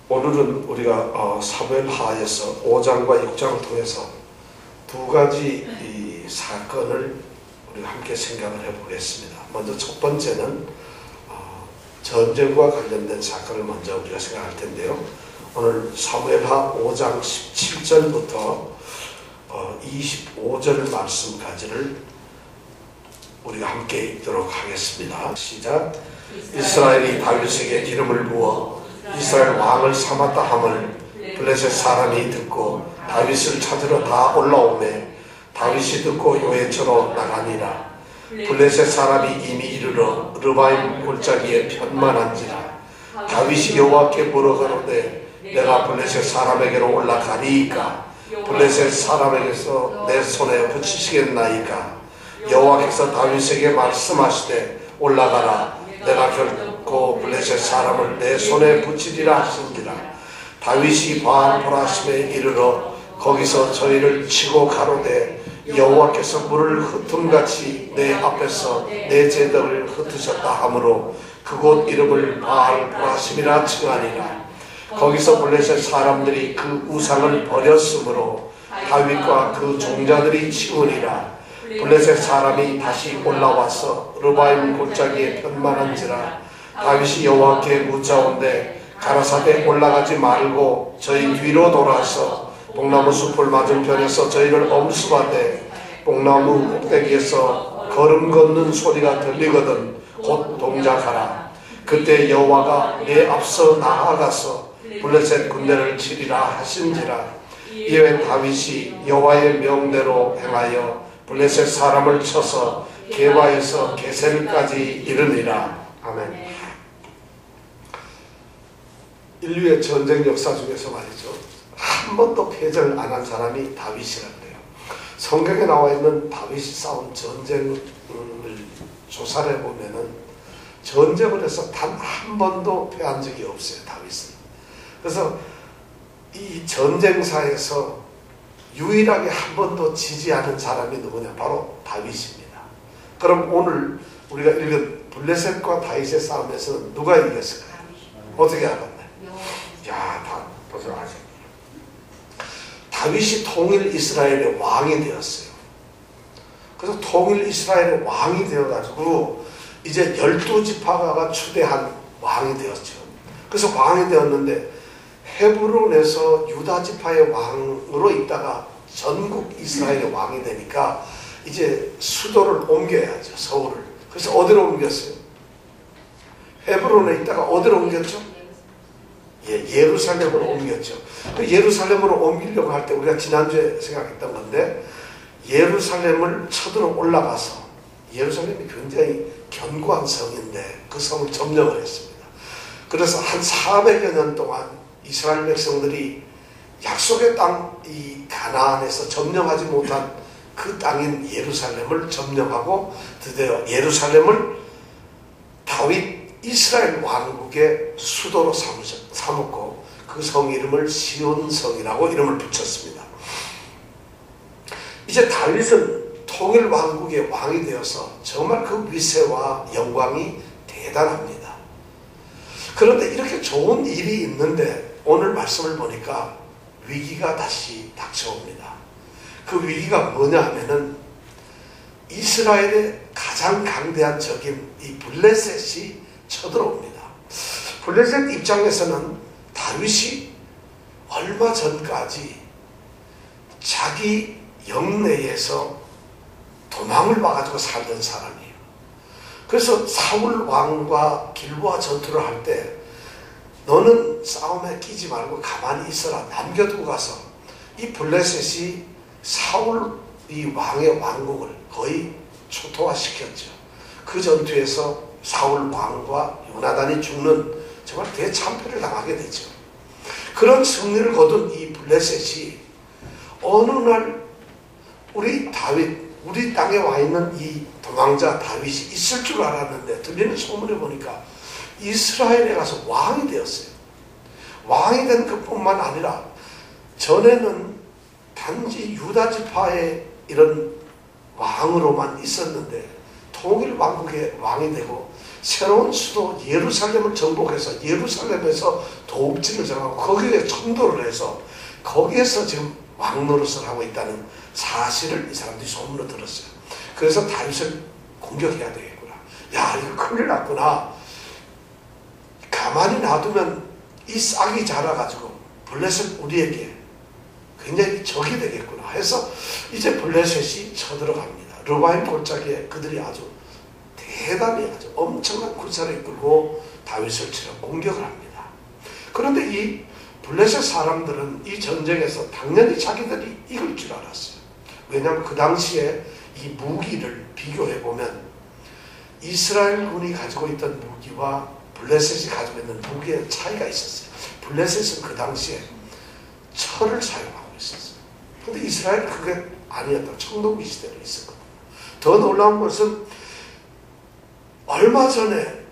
오늘은 우리가 사무엘하에서 5장과 6장을 통해서 두 가지 이 사건을 우리가 함께 생각을 해보겠습니다. 먼저 첫 번째는 전쟁과 관련된 사건을 먼저 우리가 생각할 텐데요. 오늘 사무엘하 5장 17절부터 25절 말씀까지를 우리가 함께 읽도록 하겠습니다. 시작. 이스라엘이 다윗에게 기름을 부어 이스라엘 왕을 삼았다 함을 블레셋 사람이 듣고 다윗을 찾으러 다 올라오매 다윗이 듣고 요새처로 나가니라. 블레셋 사람이 이미 이르러 르바임 골짜기에 편만한지라. 다윗이 여호와께 물어가로되 내가 블레셋 사람에게로 올라가리이까 블레셋 사람에게서 내 손에 붙이시겠나이까. 여호와께서 다윗에게 말씀하시되 올라가라. 내가 결코 블레셋 사람을 내 손에 붙이리라 하신지라. 다윗이 바알보라심에 이르러 거기서 저희를 치고 가로되 여호와께서 물을 흩음같이 내 앞에서 내 제덕을 흩으셨다 하므로 그곳 이름을 바알보라심이라 칭하니라. 거기서 블레셋 사람들이 그 우상을 버렸으므로 다윗과 그 종자들이 치우니라. 블레셋 사람이 다시 올라와서 르바임 골짜기에 편만한지라. 다윗이 여호와께 묻자온데 가라사대 올라가지 말고 저희 뒤로 돌아서 뽕나무 숲을 맞은편에서 저희를 엄습하되 뽕나무 꼭대기에서 걸음 걷는 소리가 들리거든 곧 동작하라. 그때 여호와가 내 앞서 나아가서 블레셋 군대를 치리라 하신지라. 이에 다윗이 여호와의 명대로 행하여 블레셋 사람을 쳐서 게바에서 게셀까지 이르니라. 아멘. 인류의 전쟁 역사 중에서 말이죠, 한 번도 패전을 안 한 사람이 다윗이라고 해요. 성경에 나와 있는 다윗이 싸운 전쟁을 조사를 해보면은 전쟁을 해서 단 한 번도 패한 적이 없어요, 다윗은. 그래서 이 전쟁사에서 유일하게 한 번도 지지 않은 사람이 누구냐? 바로 다윗입니다. 그럼 오늘 우리가 읽은 블레셋과 다윗의 싸움에서는 누가 이겼을까요? 어떻게 알았나요? 다 벌써 아세요. 다윗이 통일 이스라엘의 왕이 되었어요. 그래서 통일 이스라엘의 왕이 되어가지고 이제 12지파가 추대한 왕이 되었죠. 그래서 왕이 되었는데 헤브론에서 유다지파의 왕으로 있다가 전국 이스라엘의 왕이 되니까 이제 수도를 옮겨야죠, 서울을. 그래서 어디로 옮겼어요? 헤브론에 있다가 어디로 옮겼죠? 예루살렘으로 옮겼죠. 예루살렘으로 옮기려고 할 때 우리가 지난주에 생각했던 건데, 예루살렘을 쳐들어 올라가서, 예루살렘이 굉장히 견고한 성인데 그 성을 점령을 했습니다. 그래서 한 400여 년 동안 이스라엘 백성들이 약속의 땅, 이 가나안에서 점령하지 못한 그 땅인 예루살렘을 점령하고 드디어 예루살렘을 다윗 이스라엘 왕국의 수도로 삼았고 그 성 이름을 시온성이라고 이름을 붙였습니다. 이제 다윗은 통일 왕국의 왕이 되어서 정말 그 위세와 영광이 대단합니다. 그런데 이렇게 좋은 일이 있는데 오늘 말씀을 보니까 위기가 다시 닥쳐옵니다. 그 위기가 뭐냐 하면은 이스라엘의 가장 강대한 적인 이 블레셋이 쳐들어옵니다. 블레셋 입장에서는 다윗이 얼마 전까지 자기 영내에서 도망을 봐가지고 살던 사람이에요. 그래서 사울 왕과 길보아 전투를 할 때 너는 싸움에 끼지 말고 가만히 있어라, 남겨두고 가서 이 블레셋이 사울 이 왕의 왕국을 거의 초토화시켰죠. 그 전투에서 사울 왕과 요나단이 죽는 정말 대참패를 당하게 되죠. 그런 승리를 거둔 이 블레셋이 어느 날 우리 다윗, 우리 땅에 와 있는 이 도망자 다윗이 있을 줄 알았는데 들리는 소문을 보니까 이스라엘에 가서 왕이 되었어요. 왕이 된 것뿐만 아니라 전에는 단지 유다지파의 이런 왕으로만 있었는데 통일 왕국의 왕이 되고 새로운 수도 예루살렘을 정복해서 예루살렘에서 도읍지를 정하고 거기에 천도를 해서 거기에서 지금 왕 노릇을 하고 있다는 사실을 이 사람들이 소문을 들었어요. 그래서 다윗을 공격해야 되겠구나. 야, 이거 큰일 났구나. 가만히 놔두면 이 싹이 자라가지고 블레셋 우리에게 굉장히 적이 되겠구나 해서 이제 블레셋이 쳐들어갑니다. 르바임 골짜기에 그들이 아주 대단히 아주 엄청난 군사를 이끌고 다윗을 치러 공격을 합니다. 그런데 이 블레셋 사람들은 이 전쟁에서 당연히 자기들이 이길 줄 알았어요. 왜냐하면 그 당시에 이 무기를 비교해보면 이스라엘 군이 가지고 있던 무기와 블레셋이 가지고 있는 무기의 차이가 있었어요. 블레셋은 그 당시에 철을 사용하고 있었어요. 그런데 이스라엘은 그게 아니었다. 청동기 시대로 있었거든요. 더 놀라운 것은 얼마 전에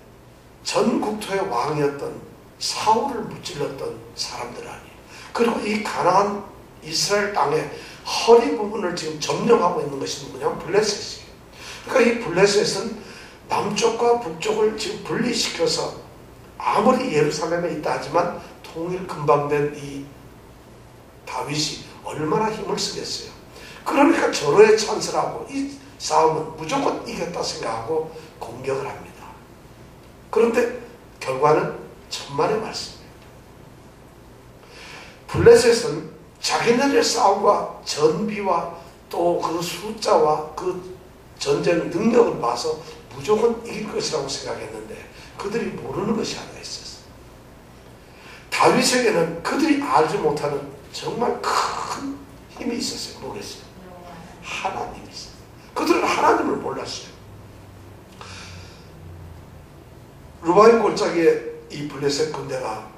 전 국토의 왕이었던 사울을 무찔렀던 사람들 아니에요. 그리고 이 가나안 이스라엘 땅의 허리 부분을 지금 점령하고 있는 것이 누구냐면 블레셋이에요. 그러니까 이 블레셋은 남쪽과 북쪽을 지금 분리시켜서 아무리 예루살렘에 있다 하지만 통일 금방된 이 다윗이 얼마나 힘을 쓰겠어요. 그러니까 절호의 찬스를 하고 이 싸움은 무조건 이겼다 생각하고 공격을 합니다. 그런데 결과는 천만의 말씀이에요. 블레셋은 자기네들의 싸움과 전비와 또 그 숫자와 그 전쟁 능력을 봐서 무조건 이길 것이라고 생각했는데 그들이 모르는 것이 하나 있었어요. 다윗에게는 그들이 알지 못하는 정말 큰 힘이 있었어요. 뭐겠어요? 하나님이 있어요. 그들은 하나님을 몰랐어요. 르바임 골짜기에 이 블레셋 군대가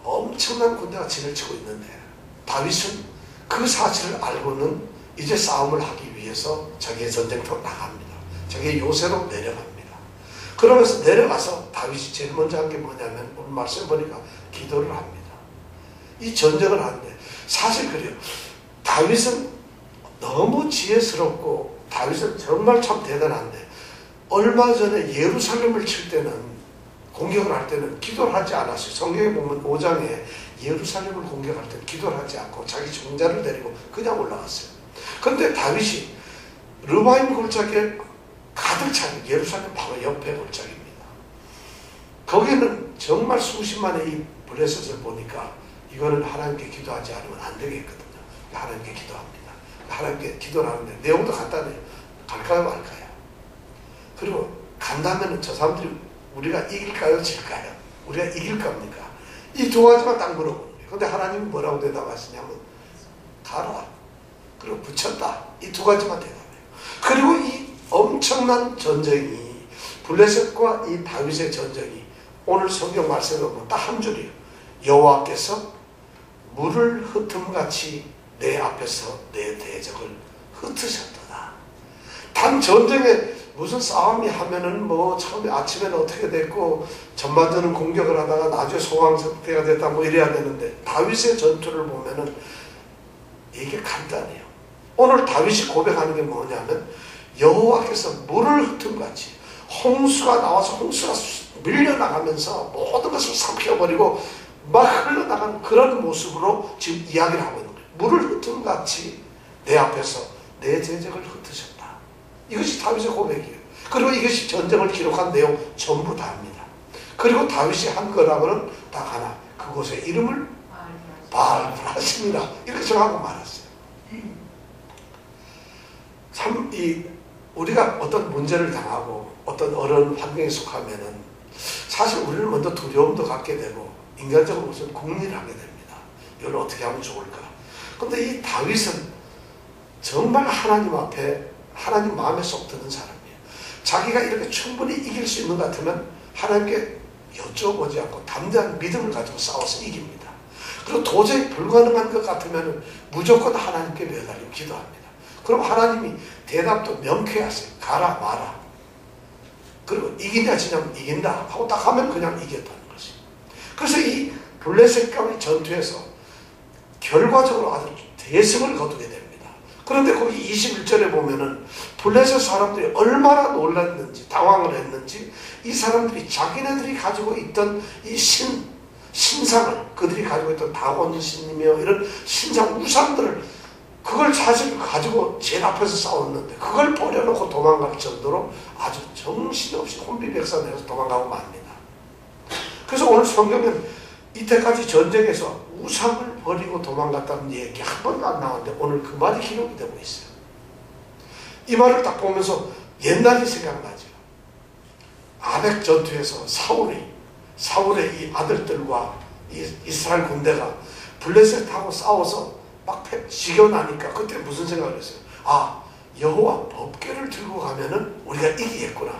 엄청난 군대가 진을 치고 있는데 다윗은 그 사실을 알고는 이제 싸움을 하기 위해서 자기의 전쟁터로 나갑니다. 자기의 요새로 내려갑니다. 그러면서 내려가서 다윗이 제일 먼저 한 게 뭐냐면 오늘 말씀해 보니까 기도를 합니다. 이 전쟁을 하는데 사실 그래요. 다윗은 너무 지혜스럽고 다윗은 정말 참 대단한데 얼마 전에 예루살렘을 칠 때는 공격을 할 때는 기도를 하지 않았어요. 성경에 보면 5장에 예루살렘을 공격할 때는 기도를 하지 않고 자기 종자를 데리고 그냥 올라갔어요. 그런데 다윗이 르바임 골짜기에 가득 찬 예루살렘 바로 옆에 골짜기입니다. 거기는 정말 수십만의 이 블레셋을 보니까 이거는 하나님께 기도하지 않으면 안 되겠거든요. 하나님께 기도합니다. 하나님께 기도를 하는데 내용도 간단해요. 갈까요 말까요? 그리고 간다면 저 사람들이 우리가 이길까요 질까요? 우리가 이길 겁니까? 이 두 가지만 딱 물어보는 거예요. 근데 하나님이 뭐라고 대답하시냐면 가라. 그리고 붙였다. 이 두 가지만 대답해요. 그리고 이 엄청난 전쟁이 블레셋과 이 다윗의 전쟁이 오늘 성경 말씀에 보면 딱 한 줄이에요. 여호와께서 물을 흩음같이 내 앞에서 내 대적을 흩으셨도다. 단 전쟁에 무슨 싸움이 하면은 뭐 처음에 아침에는 어떻게 됐고 전반전은 공격을 하다가 나중에 소강 상태가 됐다 뭐 이래야 되는데 다윗의 전투를 보면은 이게 간단해요. 오늘 다윗이 고백하는 게 뭐냐면 여호와께서 물을 흩음같이 홍수가 나와서 홍수가 밀려나가면서 모든 것을 삼켜버리고 막 흘러나가는 그런 모습으로 지금 이야기를 하고 있는 거예요. 물을 흩음같이 내 앞에서 내 대적을 흩으셨다. 이것이 다윗의 고백이에요. 그리고 이것이 전쟁을 기록한 내용 전부 다입니다. 그리고 다윗이 한 거라고는 딱 하나, 그곳의 이름을 바알하십니다. 이렇게 정하고 말았어요. 참 우리가 어떤 문제를 당하고 어떤 어려운 환경에 속하면은 사실 우리는 먼저 두려움도 갖게 되고 인간적으로 무슨 궁리를 하게 됩니다. 이걸 어떻게 하면 좋을까? 근데 이 다윗은 정말 하나님 앞에 하나님 마음에 쏙 드는 사람이에요. 자기가 이렇게 충분히 이길 수 있는 것 같으면 하나님께 여쭤보지 않고 담대한 믿음을 가지고 싸워서 이깁니다. 그리고 도저히 불가능한 것 같으면 무조건 하나님께 매달리고 기도합니다. 그럼 하나님이 대답도 명쾌하세요. 가라 마라. 그리고 이기냐 지냐면 이긴다 하고 딱 하면 그냥 이겼다는 것이. 그래서 이 블레셋과의 전투에서 결과적으로 아주 대승을 거두게 됩니다. 그런데 거기 21절에 보면은 블레셋 사람들이 얼마나 놀랐는지 당황을 했는지 이 사람들이 자기네들이 가지고 있던 이 신상을 그들이 가지고 있던 다곤 신이며 이런 신상 우상들을 그걸 사실 가지고 제일 앞에서 싸웠는데 그걸 버려놓고 도망갈 정도로 아주 정신없이 혼비백산해서 도망가고 맙니다. 그래서 오늘 성경은 이때까지 전쟁에서 우상을 버리고 도망갔다는 얘기 한 번도 안 나왔는데 오늘 그 말이 기록이 되고 있어요. 이 말을 딱 보면서 옛날이 생각나죠. 아벡 전투에서 사울의 이 아들들과 이스라엘 군대가 블레셋하고 싸워서 막 지겨나니까 그때 무슨 생각을 했어요? 아, 여호와 법궤를 들고 가면은 우리가 이기겠구나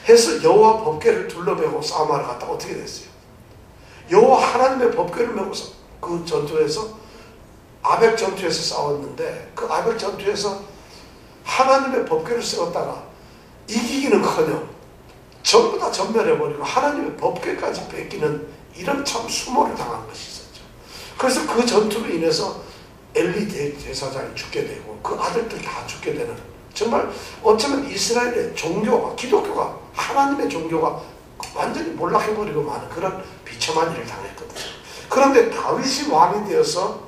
해서 여호와 법궤를 둘러매고 싸움하러 갔다가 어떻게 됐어요? 여호와 하나님의 법궤를 메고 그 전투에서 아벡 전투에서 싸웠는데 그 아벡 전투에서 하나님의 법궤를 세웠다가 이기기는커녕 전부 다 전멸해버리고 하나님의 법궤까지 뺏기는 이런 참 수모를 당한 것이 있었죠. 그래서 그 전투로 인해서 엘리 대제사장이 죽게 되고 그 아들들 다 죽게 되는 정말 어쩌면 이스라엘의 종교가 기독교가 하나님의 종교가 완전히 몰락해버리고 마는 그런 비참한 일을 당했거든요. 그런데 다윗이 왕이 되어서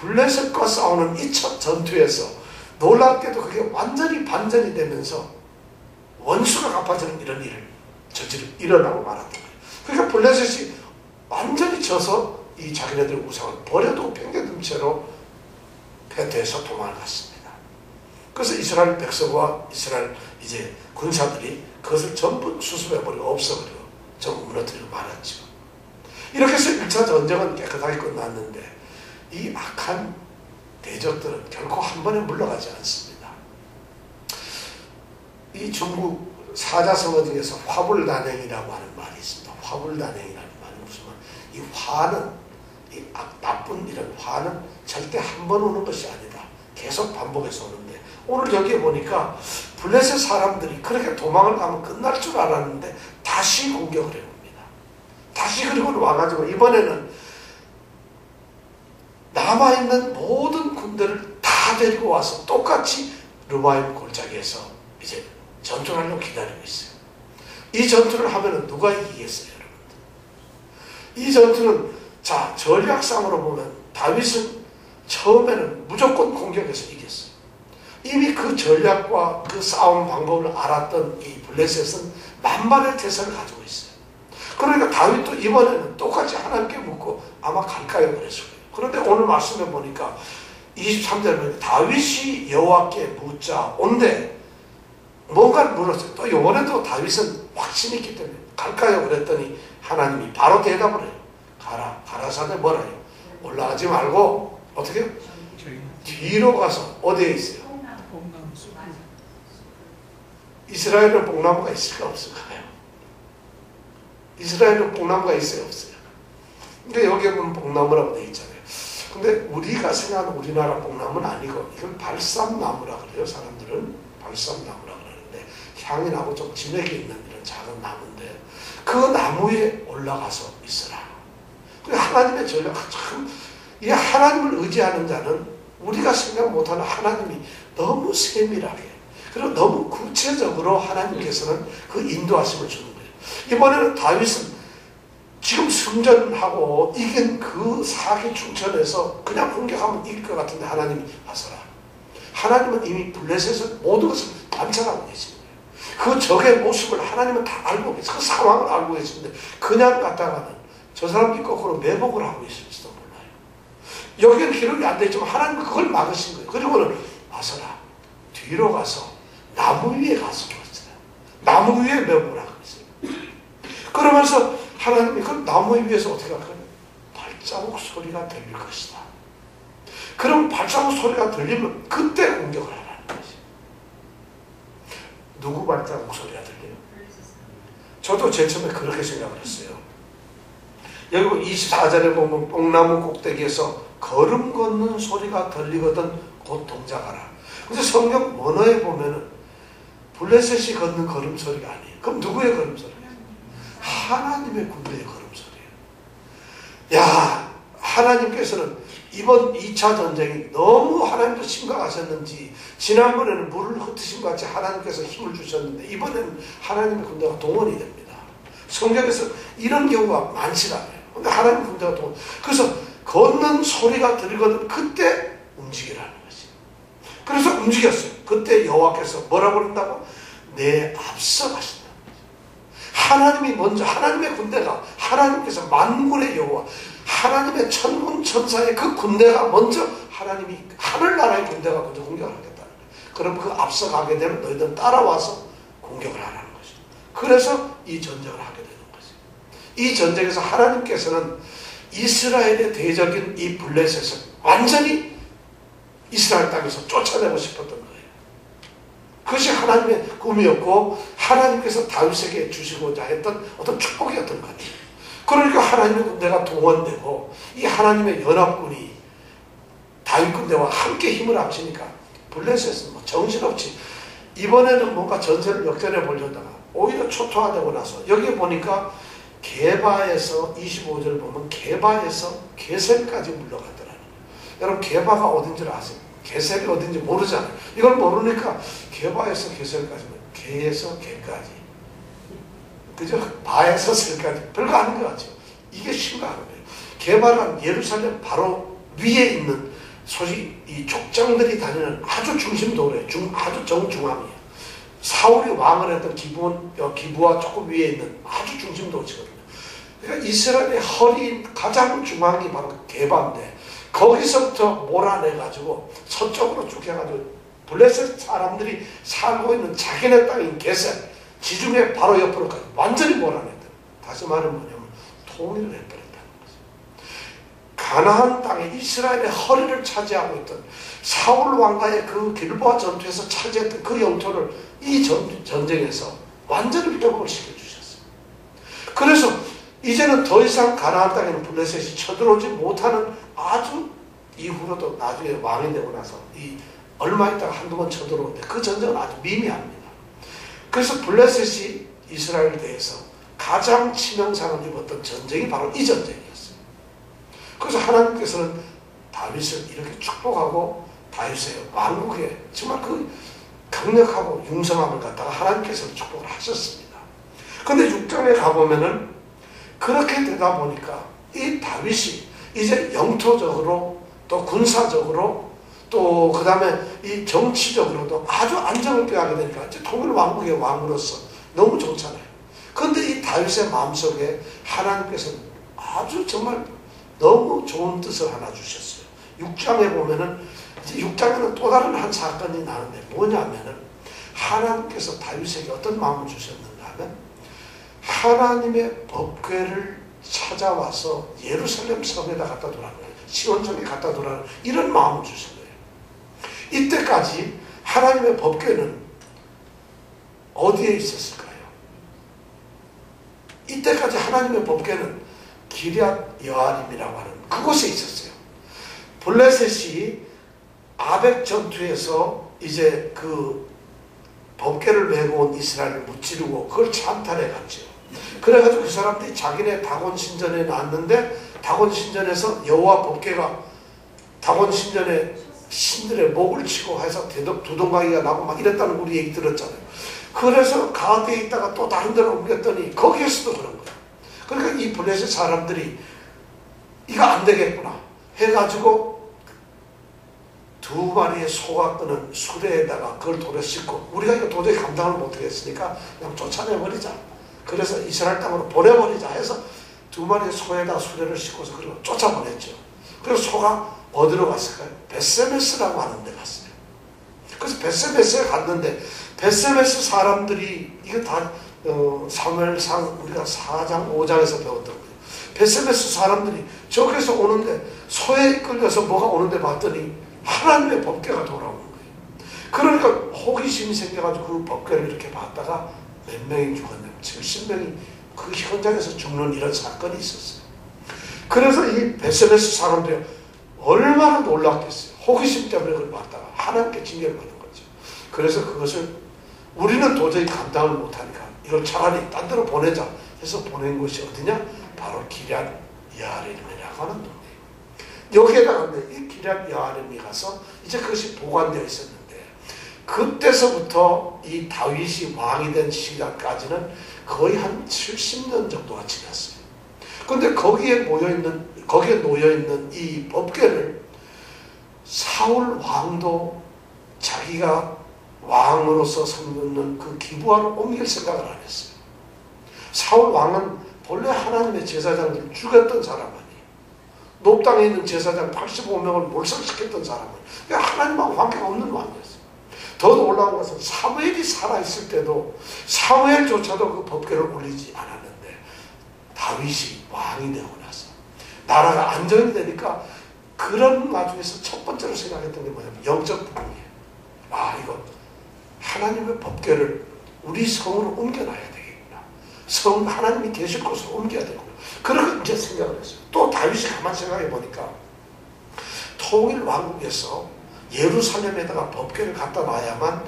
블레셋과 싸우는 이 첫 전투에서 놀랍게도 그게 완전히 반전이 되면서 원수가 갚아주는 이런 일을 일어나고 말았던 거예요. 그러니까 블레셋이 완전히 져서 이 자기네들의 우상을 버려두고 팽개든 채로 패퇴해서 도망을 갔습니다. 그래서 이스라엘 백성과 이스라엘 이제 군사들이 그것을 전부 수습해버리고 없애버리고 전부 무너뜨리고 말았죠. 이렇게 해서 1차 전쟁은 깨끗하게 끝났는데 이 악한 대적들은 결코 한 번에 물러가지 않습니다. 이 중국 사자성어 중에서 화불단행이라고 하는 말이 있습니다. 화불단행이라는 말이 무슨 말? 이 화는 이 나쁜 이런 화는 절대 한 번 오는 것이 아니다. 계속 반복해서 오는데 오늘 여기에 보니까 블레셋 사람들이 그렇게 도망을 가면 끝날 줄 알았는데 다시 공격을 해봅니다. 다시 그리고 와가지고 이번에는 남아있는 모든 군대를 다 데리고 와서 똑같이 르마임 골짜기에서 이제 전투를 하려고 기다리고 있어요. 이 전투를 하면 누가 이기겠어요, 여러분들? 이 전투는 자 전략상으로 보면 다윗은 처음에는 무조건 공격해서 이겼어요. 이미 그 전략과 그 싸움 방법을 알았던 이 블레셋은 만반의 태세를 가지고 있어요. 그러니까 다윗도 이번에는 똑같이 하나님께 묻고 아마 갈까요? 그랬을 거예요. 그런데 오늘 말씀해 보니까 23절에 보니까 다윗이 여호와께 묻자 온대 뭔가를 물었어요. 또 이번에도 다윗은 확신이 있기 때문에 갈까요? 그랬더니 하나님이 바로 대답을 해요. 가라. 가라사대 뭐라요? 올라가지 말고 어떻게 해요? 뒤로 가서 어디에 있어요? 이스라엘은 뽕나무가 있을까 없을까요? 이스라엘은 뽕나무가 있어요 없어요? 근데 여기에 보면 뽕나무라고 되어 있잖아요. 근데 우리가 생각하는 우리나라 뽕나무는 아니고 이건 발삼나무라 그래요. 사람들은 발삼나무라 그러는데 향이 나고 좀 진하게 있는 이런 작은 나무인데 그 나무에 올라가서 있어라. 하나님의 전략 참 이 하나님을 의지하는 자는 우리가 생각 못하는 하나님이 너무 세밀하게 그리고 너무 구체적으로 하나님께서는 그 인도하심을 주는 거예요. 이번에는 다윗은 지금 승전하고 이긴 그 사기 충천에서 그냥 공격하면 이길 것 같은데 하나님이 하서라. 하나님은 이미 블레셋을 모든 것을 관찰하고 계신 거예요. 그 적의 모습을 하나님은 다 알고 계세요. 그 상황을 알고 계시는데 그냥 갔다가는 저 사람이 거꾸로 매복을 하고 있을지도 몰라요. 여기는 기록이 안 되지만 하나님은 그걸 막으신 거예요. 그리고는 아서라 뒤로 가서 나무 위에 가서 그랬어요. 나무 위에 매복을 하고 있어요. 그러면서 하나님이 그 나무 위에서 어떻게 할까요? 발자국 소리가 들릴 것이다. 그럼 발자국 소리가 들리면 그때 공격을 하라는 거지. 누구 발자국 소리가 들려요? 저도 제일 처음에 그렇게 생각을 했어요. 여기 24절에 보면 뽕나무 꼭대기에서 걸음 걷는 소리가 들리거든 곧 동작하라. 근데 성경 원어에 보면은 블레셋이 걷는 걸음소리가 아니에요. 그럼 누구의 걸음소리예요? 하나님의 군대의 걸음소리예요. 야, 하나님께서는 이번 2차 전쟁이 너무 하나님도 심각하셨는지 지난번에는 물을 흩으신 것 같이 하나님께서 힘을 주셨는데 이번에는 하나님의 군대가 동원이 됩니다. 성경에서 이런 경우가 많지 않아요. 근데 하나님의 군대가 동원. 그래서 걷는 소리가 들리거든 그때 움직이라는 거지. 그래서 움직였어요. 그때 여호와께서 뭐라고 그런다고? 내 앞서 가신다. 하나님이 먼저, 하나님의 군대가, 하나님께서 만군의 여호와, 하나님의 천군 천사의 그 군대가 먼저 하나님이 하늘나라의 군대가 먼저 공격을 하겠다는 거예요. 그럼 그 앞서 가게 되면 너희들은 따라와서 공격을 하라는 거죠. 그래서 이 전쟁을 하게 되는 거죠. 이 전쟁에서 하나님께서는 이스라엘의 대적인 이 블레셋을 완전히 이스라엘 땅에서 쫓아내고 싶었던 거예요. 그것이 하나님의 꿈이었고 하나님께서 다윗에게 주시고자 했던 어떤 축복이었던 것 같아요. 그러니까 하나님의 군대가 동원되고 이 하나님의 연합군이 다윗 군대와 함께 힘을 합치니까 블레셋은 뭐 정신없이 이번에는 뭔가 전세를 역전해 보려다가 오히려 초토화되고 나서 여기 보니까 게바에서 25절 보면 게바에서 게셀까지 물러가더라는 거예요. 여러분 게바가 어딘지 아세요? 게셀이 어딘지 모르잖아요. 이걸 모르니까 게바에서 게셀까지는 게에서 게까지 그죠? 바에서 셀까지 별거 아닌 것 같죠. 이게 심각한 거예요. 게바는 예루살렘 바로 위에 있는 소위 이 족장들이 다니는 아주 중심도로예요. 아주 정중앙이에요. 사울이 왕을 했던 기부와 조금 위에 있는 아주 중심도시거든요. 그러니까 이스라엘의 허리 가장 중앙이 바로 게바인데 거기서부터 몰아내가지고 서쪽으로 쭉 해가지고 블레셋 사람들이 살고 있는 자기네 땅인 게셀 지중해 바로 옆으로까지 완전히 몰아냈다. 다시 말하면 뭐냐면 통일을 해버렸다는 거죠. 가나안 땅에 이스라엘의 허리를 차지하고 있던 사울 왕과의 그 길보아 전투에서 차지했던 그 영토를 이 전쟁에서 완전히 회복을 시켜주셨어요. 그래서 이제는 더 이상 가나안 땅에는 블레셋이 쳐들어오지 못하는 아주 이후로도 나중에 왕이 되고 나서 얼마 있다가 한두 번 쳐들어오는데 그 전쟁은 아주 미미합니다. 그래서 블레셋이 이스라엘에 대해서 가장 치명상을 입었던 전쟁이 바로 이 전쟁이었어요. 그래서 하나님께서는 다윗을 이렇게 축복하고 다윗의 왕국에 정말 그 강력하고 융성함을 갖다가 하나님께서 축복을 하셨습니다. 그런데 6장에 가보면은 그렇게 되다 보니까 이 다윗이 이제 영토적으로 또 군사적으로 또 그 다음에 이 정치적으로도 아주 안정을 빼하게 되니까 이제 통일 왕국의 왕으로서 너무 좋잖아요. 그런데 이 다윗의 마음속에 하나님께서는 아주 정말 너무 좋은 뜻을 하나 주셨어요. 6장에 보면은 이제 6장에는 또 다른 한 사건이 나는데 뭐냐면은 하나님께서 다윗에게 어떤 마음을 주셨는가 하면 하나님의 법궤를 찾아와서 예루살렘 성에다 갖다 두라는 거예요. 시온성에 갖다 두라는 이런 마음을 주신 거예요. 이때까지 하나님의 법궤는 어디에 있었을까요? 이때까지 하나님의 법궤는 기럇 여아림이라고 하는 그곳에 있었어요. 블레셋이 아벡 전투에서 이제 그 법궤를 메고 온 이스라엘을 무찌르고 그걸 찬탈해 갔죠. 그래가지고 그 사람들이 자기네 다곤 신전에 놨는데 다곤 신전에서 여호와 법궤가 다곤 신전에 신들의 목을 치고 해서 두동강이가 나고 막 이랬다는 우리 얘기 들었잖아요. 그래서 가드에 있다가 또 다른 데로 옮겼더니 거기에서도 그런 거예요. 그러니까 이 블레셋 사람들이 이거 안 되겠구나 해가지고 2마리의 소가 끄는 수레에다가 그걸 돌에 싣고 우리가 이거 도저히 감당을 못하겠으니까 그냥 쫓아내버리자. 그래서 이스라엘 땅으로 보내버리자 해서 2마리의 소에다 수레를 싣고서 그리고 쫓아보냈죠. 그래서 소가 어디로 갔을까요? 베세메스라고 하는 데 갔어요. 그래서 베세메스에 갔는데 베세메스 사람들이 이거 다 사무엘상 우리가 4장 5장에서 배웠던 거예요. 베세메스 사람들이 저기서 오는데 소에 끌려서 뭐가 오는데 봤더니 하나님의 법궤가 돌아오는 거예요. 그러니까 호기심이 생겨가지고 그 법궤를 이렇게 봤다가 몇 명이 죽었냐면 70명이 그 현장에서 죽는 이런 사건이 있었어요. 그래서 이 베세메스 사람들이 얼마나 놀랐겠어요. 호기심 때문에 그걸 봤다가 하나님께 징계를 받은 거죠. 그래서 그것을 우리는 도저히 감당을 못하니까 이걸 차라리 딴 데로 보내자 해서 보낸 곳이 어디냐? 바로 기럇 여아림이라고 하는 동네예요. 여기에다가 이 기럇 여아림이 가서 이제 그것이 보관되어 있었는데, 그때서부터 이 다윗이 왕이 된 시간까지는 거의 한 70년 정도가 지났어요. 그런데 거기에 놓여있는 이 법궤를 사울 왕도 자기가 왕으로서 섬기는 그 기브아로 옮길 생각을 안 했어요. 사울 왕은 본래 하나님의 제사장들을 죽였던 사람 아니에요. 높당에 있는 제사장 85명을 몰살시켰던 사람은 하나님하고 관계가 없는 왕이었어요. 더 놀라운 것은 사무엘이 살아있을 때도 사무엘조차도 그 법궤를 올리지 않았는데, 다윗이 왕이 되고 나서 나라가 안정이 되니까 그런 와중에서 첫 번째로 생각했던 게 뭐냐면 영적 부흥이에요. 이거 하나님의 법궤를 우리 성으로 옮겨놔야 되겠구나. 하나님이 계실 곳으로 옮겨야 되겠구나. 그렇게 이제 생각을 했어요. 또 다윗이 가만 생각해 보니까 통일 왕국에서 예루살렘에다가 법궤를 갖다 놔야만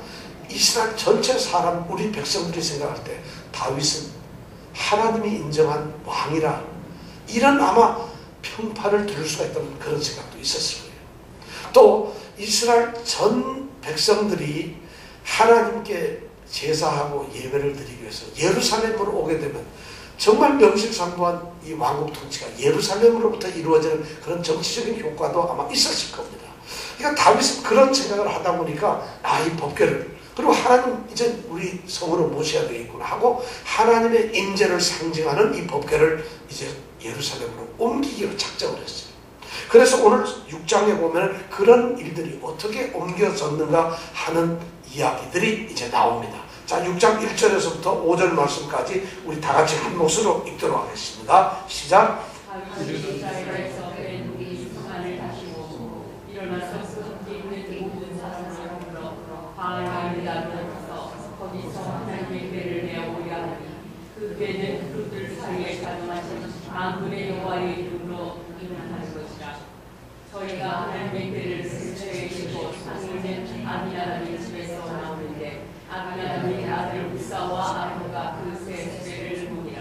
이스라엘 전체 사람, 우리 백성들이 생각할 때 다윗은 하나님이 인정한 왕이라, 이런 아마 평판을 들을 수가 있다는 그런 생각도 있었을 거예요. 또 이스라엘 전 백성들이 하나님께 제사하고 예배를 드리기 위해서 예루살렘으로 오게 되면 정말 명실상부한 이 왕국 통치가 예루살렘으로부터 이루어지는 그런 정치적인 효과도 아마 있었을 겁니다. 그러니까 다윗은 그런 생각을 하다 보니까 이 법궤를, 그리고 하나님 이제 우리 성으로 모셔야 되겠구나 하고 하나님의 임재를 상징하는 이 법궤를 이제 예루살렘으로 옮기기로 작정을 했어요. 그래서 오늘 6장에 보면 그런 일들이 어떻게 옮겨졌는가 하는 이야기들이 이제 나옵니다. 자, 6장 1절에서부터 5절 말씀까지 우리 다 같이 한 목소리로 읽도록 하겠습니다. 시작. 다윗이 이스라엘에서 뺀 이스마엘을 다시 모으고 일어나서 그 있는 모든 사람을 불러 바알가르다로 가서 거기서 하나님의 궤를 메어오려 하니, 그 궤는 그들 사이에 가동하신 만군의 여호와의 이름으로 임하는 것이라. 저희가 하나님의 궤를 근처에 두고 상일된 아미나답의 집에서 나오는데, 아미나답의 아들 우사와 아로가 그 세 궤를 보니라.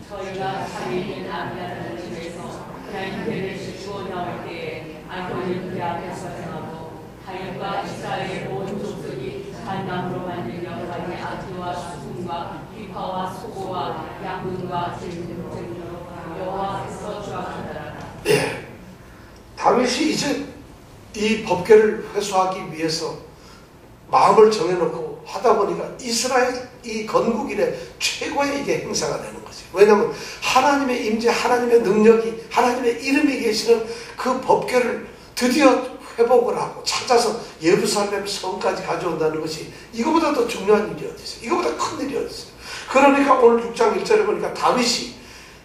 저희가 자리에 있는 아미나답의 집에서 하나님 궤를 싣고 나올 때에 아론은 그 앞에서 행하고, 다윗과 이스라엘의 온 족속이 단나무로 만든 여러 가지 악기와 수금과 비파와 소고와 양분과 등으로 여호와께서 주악하더라. 네, 다윗이 이제 이 법궤를 회수하기 위해서 마음을 정해놓고 하다 보니까 이스라엘 이 건국 이래 최고의 이게 행사가 되는 거죠. 왜냐하면 하나님의 임재, 하나님의 능력이, 하나님의 이름이 계시는 그 법궤를 드디어 회복을 하고 찾아서 예루살렘 성까지 가져온다는 것이 이거보다 더 중요한 일이 어디 있어요? 이거보다 큰 일이 어디 있어요? 그러니까 오늘 6장 1절에 보니까 다윗이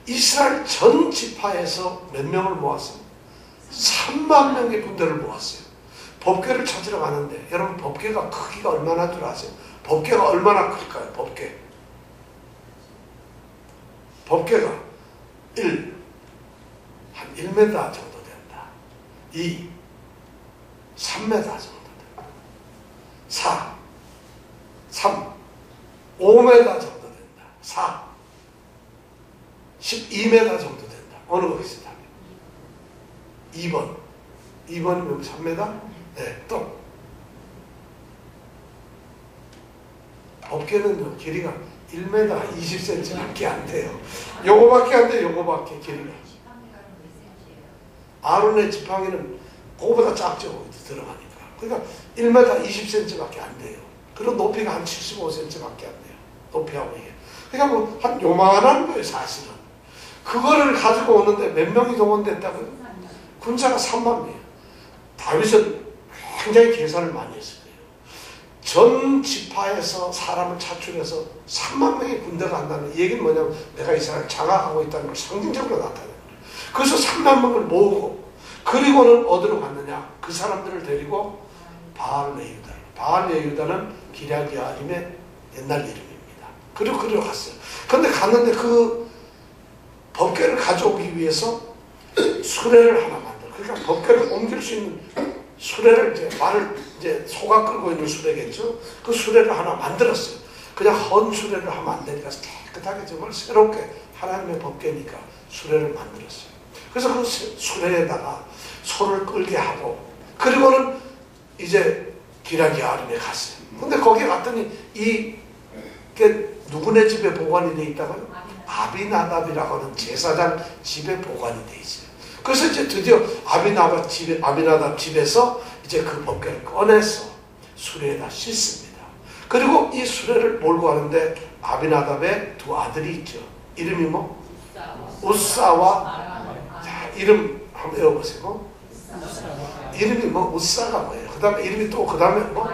이스라엘 전 지파에서 몇 명을 모았어요? 3만 명의 군대를 모았어요. 법궤를 찾으러 가는데, 여러분 법궤가 크기가 얼마나 줄 아세요? 법궤가 얼마나 클까요? 법궤가 한 1m 정도 된다. 2, 3m 정도 된다. 4, 5m 정도 된다. 4, 12m 정도 된다. 어느 거겠습니다? 2번이면 3m? 네, 또 법궤는요 길이가 1m 20cm밖에 안 돼요. 요거밖에 안 돼요. 요거밖에 길이가. 아론의 지팡이는 그거보다 작죠. 들어가니까. 그러니까 1m 20cm밖에 안 돼요. 그리고 높이가 한 75cm밖에 안 돼요. 높이하고 이게. 그러니까 뭐 한 요만한 거예요 사실은. 그거를 가지고 오는데 몇 명이 동원됐다고요? 군사가 3만 명이에요. 다윗은 굉장히 계산을 많이 했을 거예요. 전 지파에서 사람을 차출해서 3만 명의 군대가 간다는 이 얘기는 뭐냐면 내가 이스라엘을 장악하고 있다는 걸 상징적으로 나타내는 거예요. 그래서 3만 명을 모으고, 그리고는 어디로 갔느냐? 그 사람들을 데리고 바알레유다. 바알레유다는 기럇 여아림의 옛날 이름입니다. 그리고 그리로 갔어요. 그런데 갔는데 그 법궤를 가져오기 위해서 수레를 하나 만들어. 그러니까 법궤를 옮길 수 있는 수레를 이제 소가 끌고 있는 수레겠죠. 그 수레를 하나 만들었어요. 그냥 헌 수레를 하면 안 되니까 깨끗하게 정말 새롭게 하나님의 법궤니까 수레를 만들었어요. 그래서 그 수레에다가 소를 끌게 하고 그리고는 이제 기라기아림에 갔어요. 근데 거기 갔더니 이게 누구네 집에 보관이 돼 있다고요? 아비나답이라고 하는 제사장 집에 보관이 돼 있어요. 그래서 이제 드디어 아비나답 집에서 이제 그 법궤를 꺼내서 수레에다 싣습니다. 그리고 이 수레를 몰고 가는데 아비나답의 두 아들이 있죠. 이름이 뭐? 우사와, 자, 이름 한번 외워보세요. 이름이 뭐? 우사가 뭐예요? 그 다음에 이름이 또 그 다음에 뭐?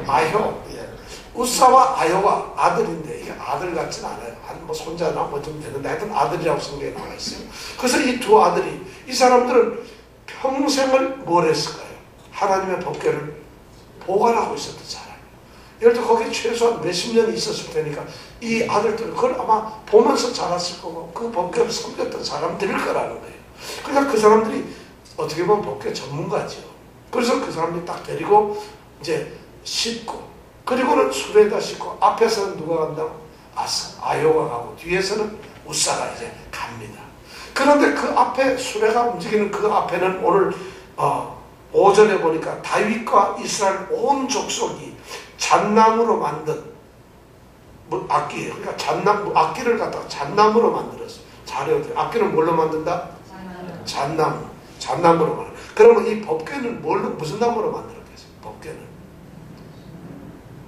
아효. 예. 우사와 아효가 아들인데 이게 아들 같지는 않아요. 한 뭐 손자나 뭐 좀 되는데 하여튼 아들이라고 성경에 나와 있어요. 그래서 이 두 아들이, 이 사람들은 평생을 뭘 했을까요? 하나님의 법궤를 보관하고 있었던 사람. 예를 들어 거기 최소한 몇십 년이 있었을 테니까 이 아들들은 그걸 아마 보면서 자랐을 거고 그 법궤를 섬겼던 사람들일 거라는 거예요. 그러니까 그 사람들이 어떻게 보면 법궤 전문가죠. 그래서 그 사람들이 딱 데리고 이제 싣고 그리고는 수레에다 싣고 앞에서는 누가 간다고? 아효가 가고 뒤에서는 우사가 이제 갑니다. 그런데 그 앞에 수레가 움직이는 그 앞에는 오늘 오전에 보니까 다윗과 이스라엘 온 족속이 잣나무로 만든 악기예요. 그러니까 악기를 갖다가 잣나무로 만들었어요. 잘해요. 악기는 뭘로 만든다? 잣나무로 만든다. 그러면 이 법궤는 무슨 나무로 만들었겠어요? 법궤는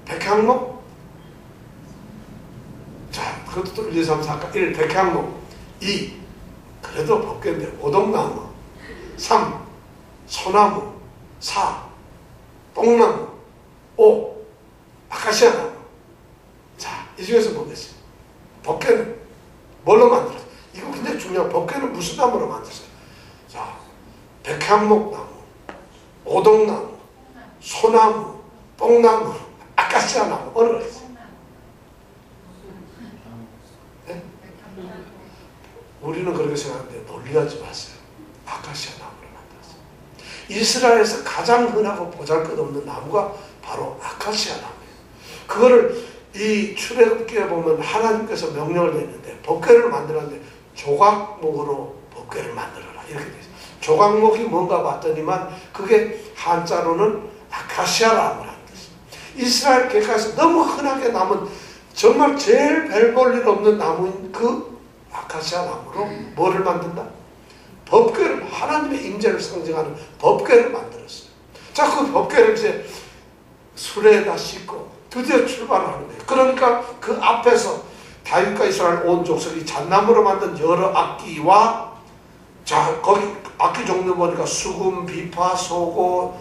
백향목? 자, 그것도 또 1, 2, 3, 4, 1 백향목, 2 그래도 법궤인데 오동나무, 3 소나무, 4 뽕나무, 5 아카시아 나무. 자, 이 중에서 보겠습니다. 법궤는 뭘로 만들었어요? 이거 굉장히 중요한, 법궤는 무슨 나무로 만들었어요? 자, 백향목나무, 오동나무, 소나무, 뽕나무, 아카시아 나무, 어느 거 있어요? 네? 우리는 그렇게 생각하는데 논리하지 마세요. 아카시아 나무로 만들었어요. 이스라엘에서 가장 흔하고 보잘것없는 나무가 바로 아카시아 나무예요. 그거를 이 출애굽기에 보면 하나님께서 명령을 내렸는데 법궤를 만들었는데 조각목으로 법궤를 만들어라 이렇게 돼 있어요. 조각목이 뭔가 봤더니만 그게 한자로는 아카시아 나무라는 뜻이에요. 이스라엘 객가에서 너무 흔하게 남은 정말 제일 별 볼 일 없는 나무인 그 아카시아 나무로 뭐를 만든다? 법궤를, 하나님의 임재를 상징하는 법궤를 만들었어요. 자, 그 법궤를 이제 수레에다 싣고 드디어 출발을 하는 거예요. 그러니까 그 앞에서 다윗과 이스라엘 온 족속이 잣나무로 만든 여러 악기와, 자, 거기 악기 종류 보니까 수금, 비파, 소고,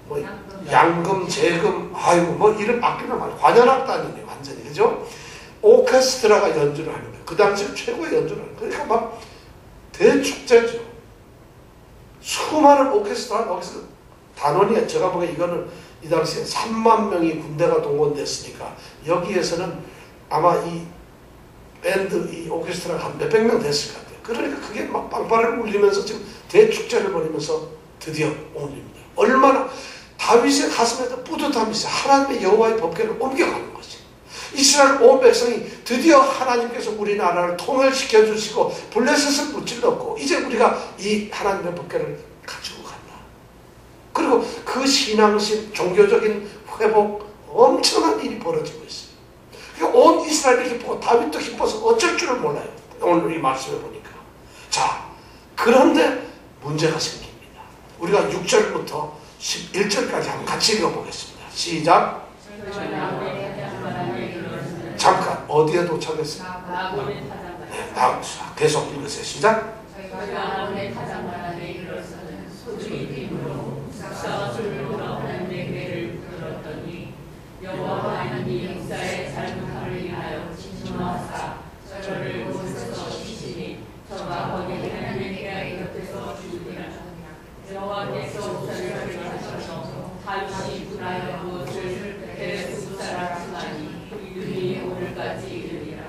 뭐 양금, 재금, 아이고 뭐 이런 악기는 말 관현악단이네 완전히, 그죠? 오케스트라가 연주를 하는 거예요. 그 당시 최고의 연주를 하는 거예요. 그러니까 막 대축제죠. 수많은 오케스트라, 단원이야. 제가 보기에 이거는 이 당시에 3만 명이 군대가 동원됐으니까 여기에서는 아마 이 밴드, 이 오케스트라가 한 몇백 명 됐을 것 같아요. 그러니까 그게 막 빵빠레를 울리면서 지금 대축제를 벌이면서 드디어 옮깁니다. 얼마나 다윗의 가슴에도 뿌듯함이 있어요. 하나님의 여호와의 법궤를 옮겨가는 거지. 이스라엘 온 백성이 드디어 하나님께서 우리나라를 통일시켜 주시고 블레셋을 무찔렀고 이제 우리가 이 하나님의 법궤를 가지고 간다. 그리고 그 신앙심, 종교적인 회복, 엄청난 일이 벌어지고 있어요. 그러니까 온 이스라엘이 기쁘고 다윗도 기뻐서 어쩔 줄을 몰라요. 오늘 이 말씀을 보니까. 자, 그런데 문제가 생깁니다. 우리가 6절부터 11절까지 한번 같이 읽어보겠습니다. 시작. 잠깐 어디에 도착했습니까? 네, 다음 계속 읽으세요. 시작. 여호와 하나님이 역사의 잘못함을 인하여 진노하사 저를 곳에서 치시니 저가 거기 하나님의 곁에서 죽으리라. 여호와께서 우사를 가져가셔서 다윗이 분하여 무엇을 베레스 우사라 하시나니 이름이 오늘까지 이르리라.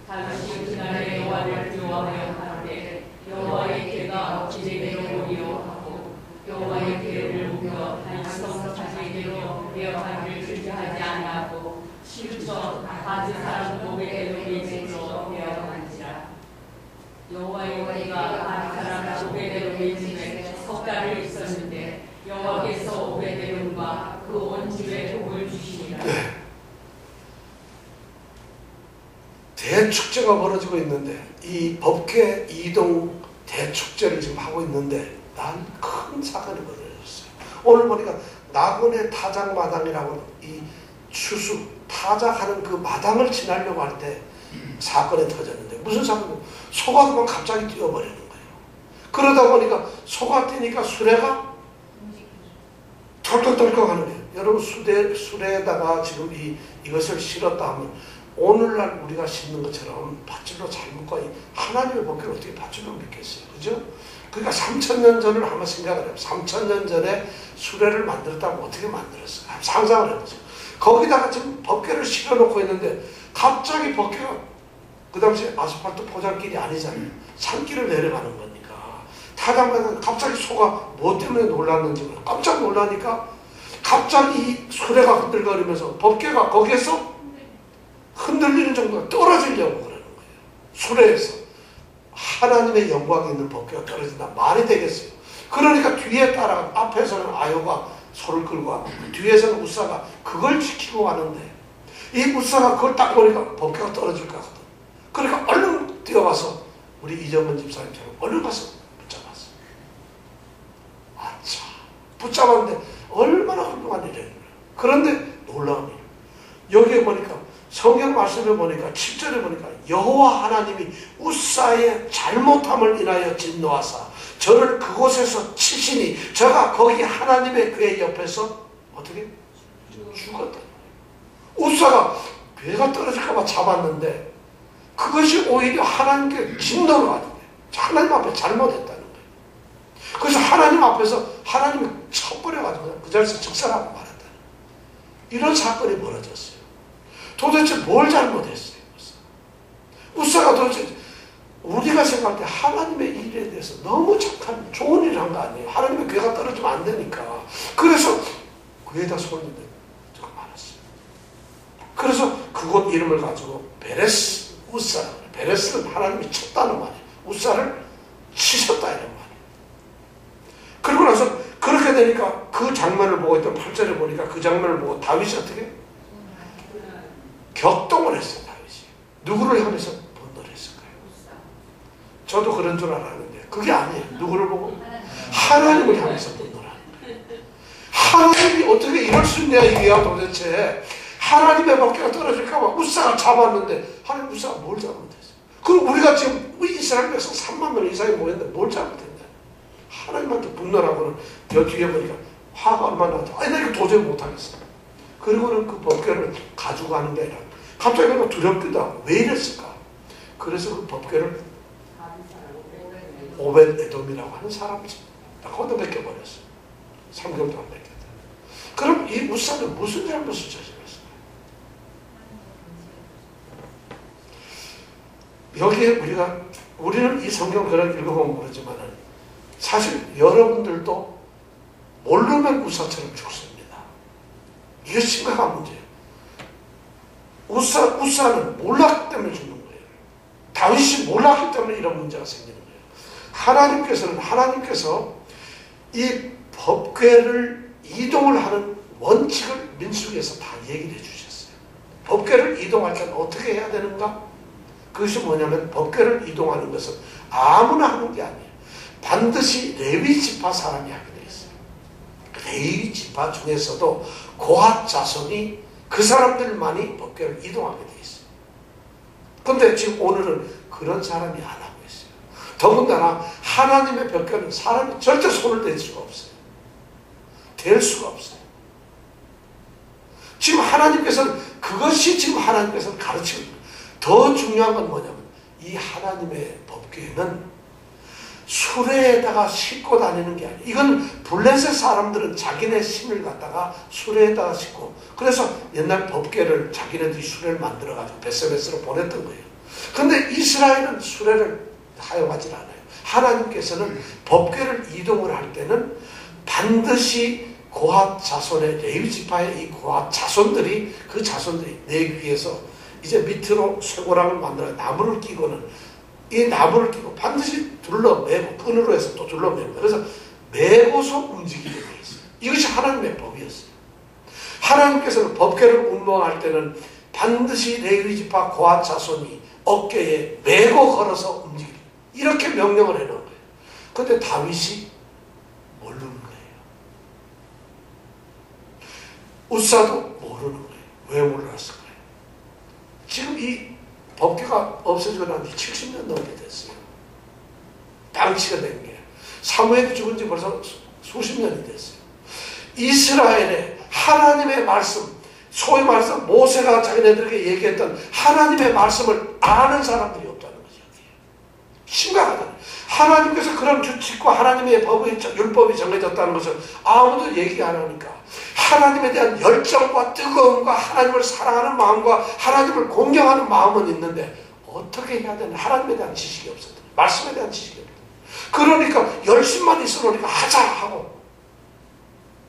다윗이 그날에 여호와를 두려워하여 하는데 여호와의 궤가 어찌되기로 오리요 하고 여호와의 궤를 옮겨 단성 자기에게로 내어가기를 주저하지 아니하고 실저 바즈 사람 고백에도 매진으로 내어간지라. 여호와의 궤가 바즈 사람 고백에도 매진에 석 달을 있었는데 대축제가 벌어지고 있는데 이 법궤 이동 대축제를 지금 하고 있는데 난 큰 사건이 벌어졌어요. 오늘 보니까 낙원의 타작마당이라고 이 추수 타작하는 그 마당을 지나려고 할 때 사건이 터졌는데 무슨 사건이고 소가 그만 갑자기 뛰어버리는 거예요. 그러다 보니까 소가 뛰니까 수레가 덜컥덜컥 하는 거예요. 여러분 수레에다가 지금 이것을 실었다 하면 오늘날 우리가 심는 것처럼 밧줄로 잘 묶어 하나님의 법궤를 어떻게 밧줄로 묶겠어요. 그죠? 그러니까 3000년 전을 한번 생각을 해요. 3000년 전에 수레를 만들었다면 어떻게 만들었어요? 상상을 해보죠. 거기다가 지금 법궤를 실어놓고 있는데 갑자기 법궤가 그 당시에 아스팔트 포장길이 아니잖아요. 산길을 내려가는 거니까 타당마다 갑자기 소가 뭐 때문에 놀랐는지 깜짝 놀라니까 갑자기 이 수레가 흔들거리면서 법궤가 거기에서 흔들리는 정도가 떨어지려고 그러는 거예요. 수레에서 하나님의 영광이 있는 법궤가 떨어진다 말이 되겠어요. 그러니까 뒤에 따라 앞에서는 아요가 소를 끌고 가고 뒤에서는 우사가 그걸 지키고 가는데 이 우사가 그걸 딱 보니까 법궤가 떨어질 것 같거든. 그러니까 얼른 뛰어가서 우리 이정근 집사님처럼 얼른 가서 붙잡았어. 아차 붙잡았는데 얼마나 훌륭한 일이에요. 그런데 놀라운 일. 여기에 보니까 성경 말씀을 보니까 7절에 보니까 여호와 하나님이 우사의 잘못함을 인하여 진노하사 저를 그곳에서 치시니 저가 거기 하나님의 궤 옆에서 어떻게? 죽었다. 우사가 궤가 떨어질까봐 잡았는데 그것이 오히려 하나님께 진노를 하는 거예요. 하나님 앞에 잘못했다는 거예요. 그래서 하나님 앞에서 하나님이 쳐버려가지고 그 자리에서 즉사라고 말한다는 거예요. 이런 사건이 벌어졌어요. 도대체 뭘 잘못했어요? 우사가 도대체 우리가 생각할 때 하나님의 일에 대해서 너무 착한 좋은 일을 한 거 아니에요. 하나님의 궤가 떨어지면 안 되니까. 그래서 궤에다 손을 대고 말았어요. 그래서 그곳 이름을 가지고 베레스 우사, 베레스는 하나님이 쳤다는 말이에요. 우사를 치셨다 이런 말이에요. 그리고 나서 그렇게 되니까 그 장면을 보고 있던 8절에 보니까 그 장면을 보고 다윗이 어떻게? 격동을 했어요. 다윗이. 누구를 향해서 분노를 했을까요? 저도 그런 줄 알았는데 그게 아니에요. 누구를 보고? 하나님을 향해서 분노를 하는 거예요. 하나님이 어떻게 이럴 수 있냐 이게야 도대체. 하나님의 법궤가 떨어질까봐 우사가 잡았는데 하나님 우사가 뭘 잘못했어요? 그럼 우리가 지금 우리 이스라엘 백성 3만 명 이상이 모였는데 뭘 잘못했냐? 하나님한테 분노하고는 여 뒤에 보니까 화가 얼마나 나죠. 아니 나 이거 도저히 못하겠어. 그리고는 그 법궤를 가지고 가는 게 아니라 갑자기 내가 두렵기도 하고 왜 이랬을까? 그래서 그 법궤를 오벳 에돔이라고 하는 사람이 딱 얻어먹혀버렸어요. 3개월 동안 뺏겼다. 그럼 이 우사는 무슨 잘못을 저질렀을까요? 여기에 우리는 이 성경을 그렇게 읽어보면 모르지만은 사실 여러분들도 모르면 우사처럼 죽습니다. 이게 심각한 문제예요. 우사는 몰랐기 때문에 죽는 거예요. 다윗이 몰랐기 때문에 이런 문제가 생기는 거예요. 하나님께서 이 법궤를 이동을 하는 원칙을 민수기에서 다 얘기를 해주셨어요. 법궤를 이동할 때는 어떻게 해야 되는가? 그것이 뭐냐면 법궤를 이동하는 것은 아무나 하는 게 아니에요. 반드시 레위 지파 사람이 하게 되어 있어요. 레위 지파 중에서도 고핫 자손이 그 사람들만이 법궤를 이동하게 되어 있어요. 그런데 지금 오늘은 그런 사람이 안 하고 있어요. 더군다나 하나님의 법궤는 사람이 절대 손을 댈 수가 없어요. 댈 수가 없어요. 지금 하나님께서는 그것이 지금 하나님께서는 가르치고 있는 거예요. 더 중요한 건 뭐냐면 이 하나님의 법궤는 수레에다가 싣고 다니는 게 아니에요. 이건 블레셋 사람들은 자기네 힘을 갖다가 수레에다가 싣고 그래서 옛날 법궤를 자기네들이 수레를 만들어가지고 베스베스로 보냈던 거예요. 그런데 이스라엘은 수레를 사용하지 않아요. 하나님께서는 법궤를 이동을 할 때는 반드시 고핫 자손의 레위 지파의 이 고핫 자손들이 그 자손들이 내 귀에서 이제 밑으로 쇠고랑을 만들어 나무를 끼고는 이 나무를 끼고 반드시 둘러매고 끈으로 해서 또 둘러매고 그래서 매고서 움직이게 되어 있어요. 이것이 하나님의 법이었어요. 하나님께서는 법궤를 운봉할 때는 반드시 레위 지파 고핫 자손이 어깨에 메고 걸어서 움직이라. 이렇게 명령을 해놓은 거예요. 근데 다윗이 모르는 거예요. 웃사도 모르는 거예요. 왜 몰랐을까요? 지금 이 법궤가 없어지고 난 지 70년 넘게 됐어요. 방치가 된 게. 사무엘이 죽은 지 벌써 수십 년이 됐어요. 이스라엘에 하나님의 말씀, 소위 말해서 모세가 자기네들에게 얘기했던 하나님의 말씀을 아는 사람들이 없다는 거죠. 심각하다. 하나님께서 그런 규칙과 하나님의 법의 율법이 정해졌다는 것을 아무도 얘기 안 하니까 하나님에 대한 열정과 뜨거움과 하나님을 사랑하는 마음과 하나님을 공경하는 마음은 있는데 어떻게 해야 되나 하나님에 대한 지식이 없었다. 말씀에 대한 지식이 없다. 그러니까 열심만 있으니까 하자 하고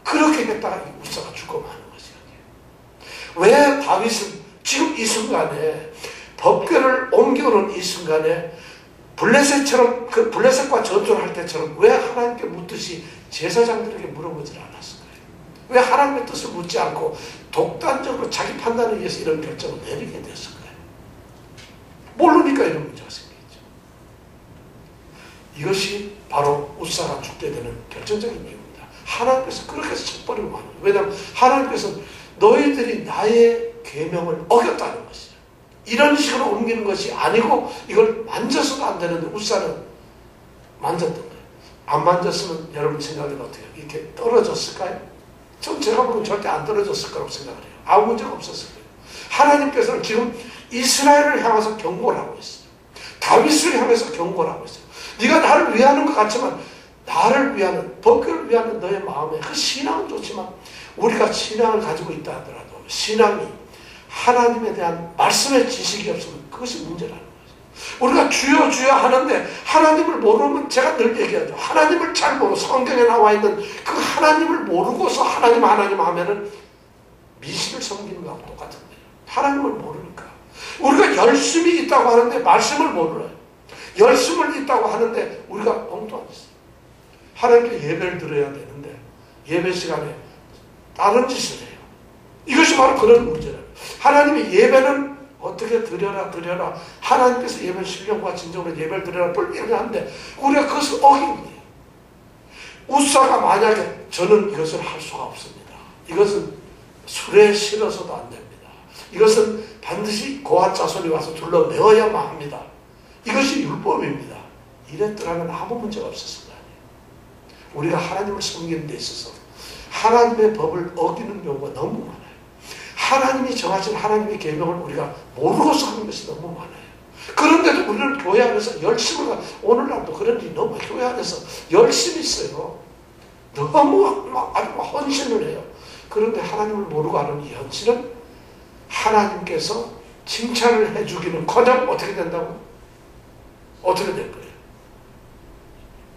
그렇게 했다가 우사가 죽고 마는 것이에요. 왜 다윗은 지금 이 순간에 법궤를 옮겨놓은 이 순간에 블레셋처럼 그 블레셋과 전투를 할 때처럼 왜 하나님께 묻듯이 제사장들에게 물어보질 않았을까요? 왜 하나님의 뜻을 묻지 않고 독단적으로 자기 판단에 의해서 이런 결정을 내리게 됐을까요? 모르니까 이런 문제가 생기죠. 이것이 바로 우사가 죽게 되는 결정적인 이유입니다. 하나님께서 그렇게 해서 쳐버리고 마는 거예요. 왜냐하면 하나님께서 너희들이 나의 계명을 어겼다는 것이죠. 이런 식으로 옮기는 것이 아니고 이걸 만져서도 안 되는데 우사는 만졌던 거예요. 안 만졌으면 여러분 생각에는 어떻게 해요? 이렇게 떨어졌을까요? 전 제가 보기엔 절대 안 떨어졌을 거라고 생각을 해요. 아무 문제가 없었을 거예요. 하나님께서는 지금 이스라엘을 향해서 경고를 하고 있어요. 다윗을 향해서 경고를 하고 있어요. 네가 나를 위하는 것 같지만 나를 위하는, 법궤를 위하는 너의 마음에 그 신앙은 좋지만 우리가 신앙을 가지고 있다 하더라도 신앙이 하나님에 대한 말씀의 지식이 없으면 그것이 문제라는 거죠. 우리가 주여 주여 하는데 하나님을 모르면 제가 늘 얘기하죠. 하나님을 잘 모르고 성경에 나와 있는 그 하나님을 모르고서 하나님 하면은 미신을 섬기는 거하고 똑같은 거예요. 하나님을 모르니까. 우리가 열심히 있다고 하는데 말씀을 모르어요. 열심을 있다고 하는데 우리가 엉뚱한 짓을. 하나님께 예배를 드려야 되는데 예배 시간에 다른 짓을 해요. 이것이 바로 그런 문제예요. 하나님의 예배는 어떻게 드려라 하나님께서 예배 신령과 진정으로 예배를 드려라 뿔뿔이 하는데 우리가 그것을 어긴 거예요. 우사가 만약에 저는 이것을 할 수가 없습니다. 이것은 술에 실어서도 안 됩니다. 이것은 반드시 고아 자손이 와서 둘러내어야만 합니다. 이것이 율법입니다. 이랬더라면 아무 문제가 없었을 거 아니에요. 우리가 하나님을 섬기는 데 있어서 하나님의 법을 어기는 경우가 너무 많아요. 하나님이 정하신 하나님의 계명을 우리가 모르고서 하는 것이 너무 많아요. 그런데도 우리는 교회 안에서 열심히 오늘날도 그런 일이 너무 교회 안에서 열심히 있어요. 너무 아주 헌신을 해요. 그런데 하나님을 모르고 하는 이 헌신은 하나님께서 칭찬을 해주기는 커녕 어떻게 된다고? 어떻게 될 거예요?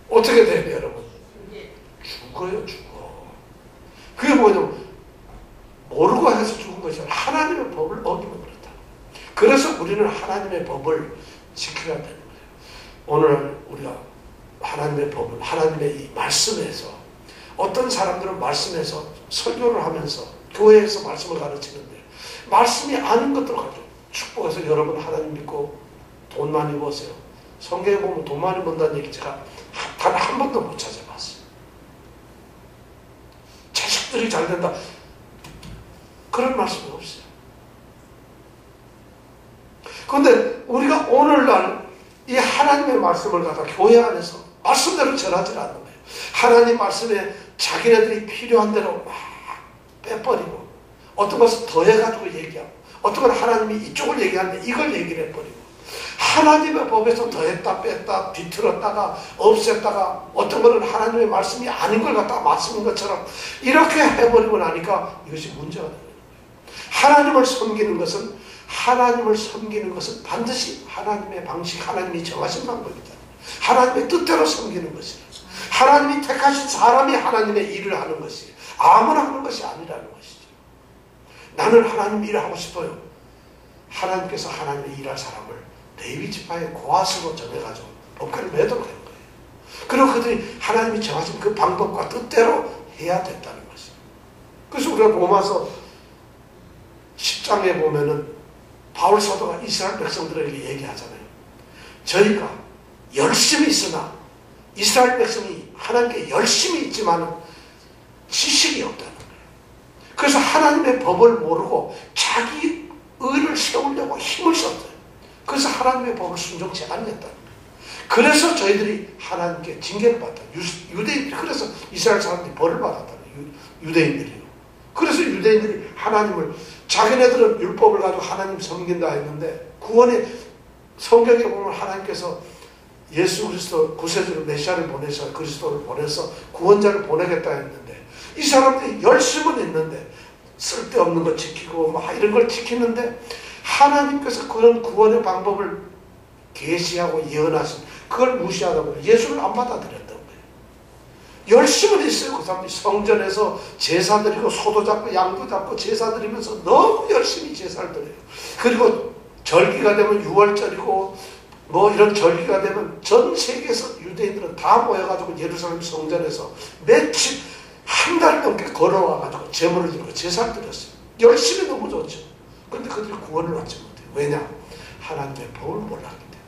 어떻게 돼요, 여러분? 죽어요, 죽어. 그게 뭐냐면 모르고 해서 죽은 것이 아니라 하나님의 법을 어기면 그렇다. 그래서 우리는 하나님의 법을 지켜야 되는 거예요. 오늘 우리가 하나님의 법을 하나님의 이 말씀에서 어떤 사람들은 말씀에서 설교를 하면서 교회에서 말씀을 가르치는데 말씀이 아닌 것들을 가지고 축복해서 여러분 하나님 믿고 돈 많이 버세요. 성경에 보면 돈 많이 번다는 얘기 제가 단 한 번도 못 찾아봤어요. 자식들이 잘 된다. 그런 말씀이 없어요. 그런데 우리가 오늘날 이 하나님의 말씀을 갖다 교회 안에서 말씀대로 전하지 않는 거예요. 하나님 말씀에 자기네들이 필요한 대로 막 빼버리고 어떤 것을 더해가지고 얘기하고 어떤 건 하나님이 이쪽을 얘기하는데 이걸 얘기를 해버리고 하나님의 법에서 더했다 뺐다 뒤틀었다가 없앴다가 어떤 거는 하나님의 말씀이 아닌 걸 갖다가 말씀인 것처럼 이렇게 해버리고 나니까 이것이 문제가 되는 거예요. 하나님을 섬기는 것은 반드시 하나님의 방식, 하나님이 정하신 방법이다. 하나님의 뜻대로 섬기는 것이다. 하나님이 택하신 사람이 하나님의 일을 하는 것이에요. 아무나 하는 것이 아니라는 것이죠. 나는 하나님 일을 하고 싶어요. 하나님께서 하나님의 일할 사람을 레위 지파의 고아스로 정해가지고 법궤를 매도록 하는 거예요. 그리고 그들이 하나님이 정하신 그 방법과 뜻대로 해야 됐다는 것이에요. 그래서 우리가 로마서 10장에 보면은 바울 사도가 이스라엘 백성들에게 얘기하잖아요. 저희가 열심히 있으나 이스라엘 백성이 하나님께 열심히 있지만 지식이 없다는 거예요. 그래서 하나님의 법을 모르고 자기 의를 세우려고 힘을 썼어요. 그래서 하나님의 법을 순종치 않았다는 거예요. 그래서 저희들이 하나님께 징계를 받았다. 유대인들이 그래서 이스라엘 사람들이 벌을 받았다는 거예요. 유대인들이요. 그래서 유대인들이 하나님을 자기네들은 율법을 가지고 하나님 섬긴다 했는데 구원의 성경에 보면 하나님께서 예수 그리스도 구세주를 메시아를 보내서 그리스도를 보내서 구원자를 보내겠다 했는데 이 사람들이 열심은 있는데 쓸데없는 거 지키고 막 이런 걸 지키는데 하나님께서 그런 구원의 방법을 계시하고 예언하신 그걸 무시하다 보니 예수를 안 받아들였던 거예요. 열심은 있어요. 그 사람들이 성전에서 제사 드리고 소도 잡고 양도 잡고 제사 드리면서 너무 열심히 제사를 드려요. 그리고 절기가 되면 6월절이고 뭐 이런 절기가 되면 전 세계에서 유대인들은 다 모여가지고 예루살렘 성전에서 며칠 한 달 넘게 걸어와가지고 제물을 드리고 제사를 드렸어요. 열심히 너무 좋죠. 그런데 그들이 구원을 받지 못해요. 왜냐? 하나님의 법을 몰랐기 때문에.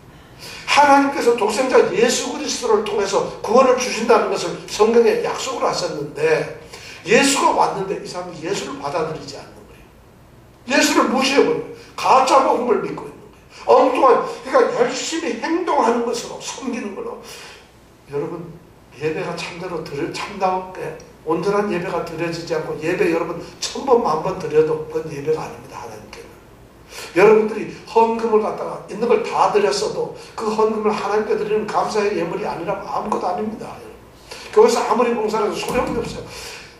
하나님께서 독생자 예수 그리스도를 통해서 구원을 주신다는 것을 성경에 약속을 하셨는데 예수가 왔는데 이 사람이 예수를 받아들이지 않는 거예요. 예수를 무시해버려요. 가짜 복음을 믿고 있는 거예요. 엉뚱한, 그러니까 열심히 행동하는 것으로 섬기는 걸로. 여러분 예배가 참대로 참다운게 온전한 예배가 드려지지 않고 예배 여러분 1000번 10,000번 드려도 그건 예배가 아닙니다. 하나님께는. 여러분들이 헌금을 갖다가 있는 걸 다 드렸어도 그 헌금을 하나님께 드리는 감사의 예물이 아니라면 아무것도 아닙니다. 교회에서 아무리 봉사해도 소용이 없어요.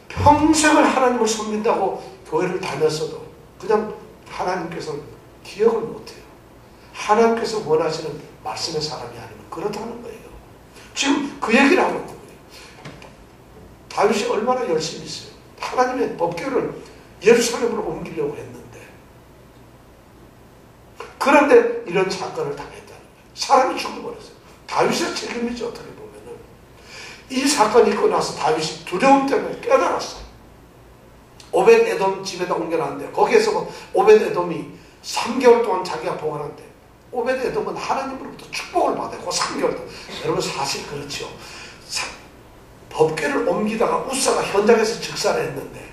평생을 하나님을 섬긴다고 교회를 다녔어도 그냥 하나님께서 기억을 못해요. 하나님께서 원하시는 말씀의 사람이 아니면 그렇다는 거예요. 지금 그 얘기를 하고 있는 거예요. 다윗이 얼마나 열심히 있어요. 하나님의 법궤를 예루살렘으로 옮기려고 했는데 그런데 이런 사건을 당했다는 거예요. 사람이 죽어버렸어요. 다윗의 책임이죠. 어떻게 보면은. 이 사건이 있고 나서 다윗이 두려움 때문에 깨달았어요. 오벳 에돔 집에다 옮겨놨는데 거기에서 뭐 오벳 에돔이 3개월 동안 자기가 보관한대. 오벳 에돔은 하나님으로부터 축복을 받아요. 그 3개월 동안. 여러분 사실 그렇죠. 법궤를 옮기다가 우사가 현장에서 즉사를 했는데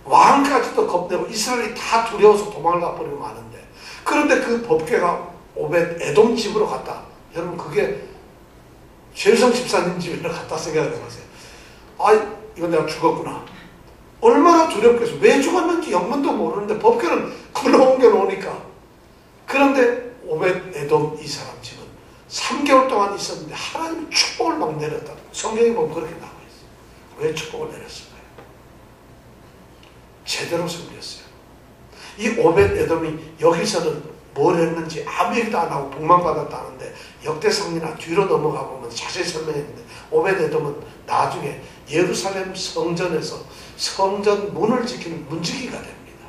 왕까지도 겁내고 이스라엘이 다 두려워서 도망을 가버리고 마는데 그런데 그 법궤가 오벳 에돔 집으로 갔다. 여러분 그게 최유성 집사님 집으로 갔다 생각해보세요. 아 이건 내가 죽었구나. 얼마나 두렵겠어. 왜 죽었는지 영문도 모르는데 법궤는 글로 옮겨 놓으니까. 그런데 오벳 에돔 이 사람 집은 3개월 동안 있었는데 하나님이 축복을 막 내렸다. 성경에 보면 그렇게 나와 있어요. 왜 축복을 내렸을까요? 제대로 섬겼어요. 이 오벳 에돔이 여기서는 뭘 했는지 아무 얘기도 안 하고 복만 받았다는데 역대상이나 뒤로 넘어가 보면 자세히 설명했는데 오벳 에돔은 나중에 예루살렘 성전에서 성전 문을 지키는 문지기가 됩니다.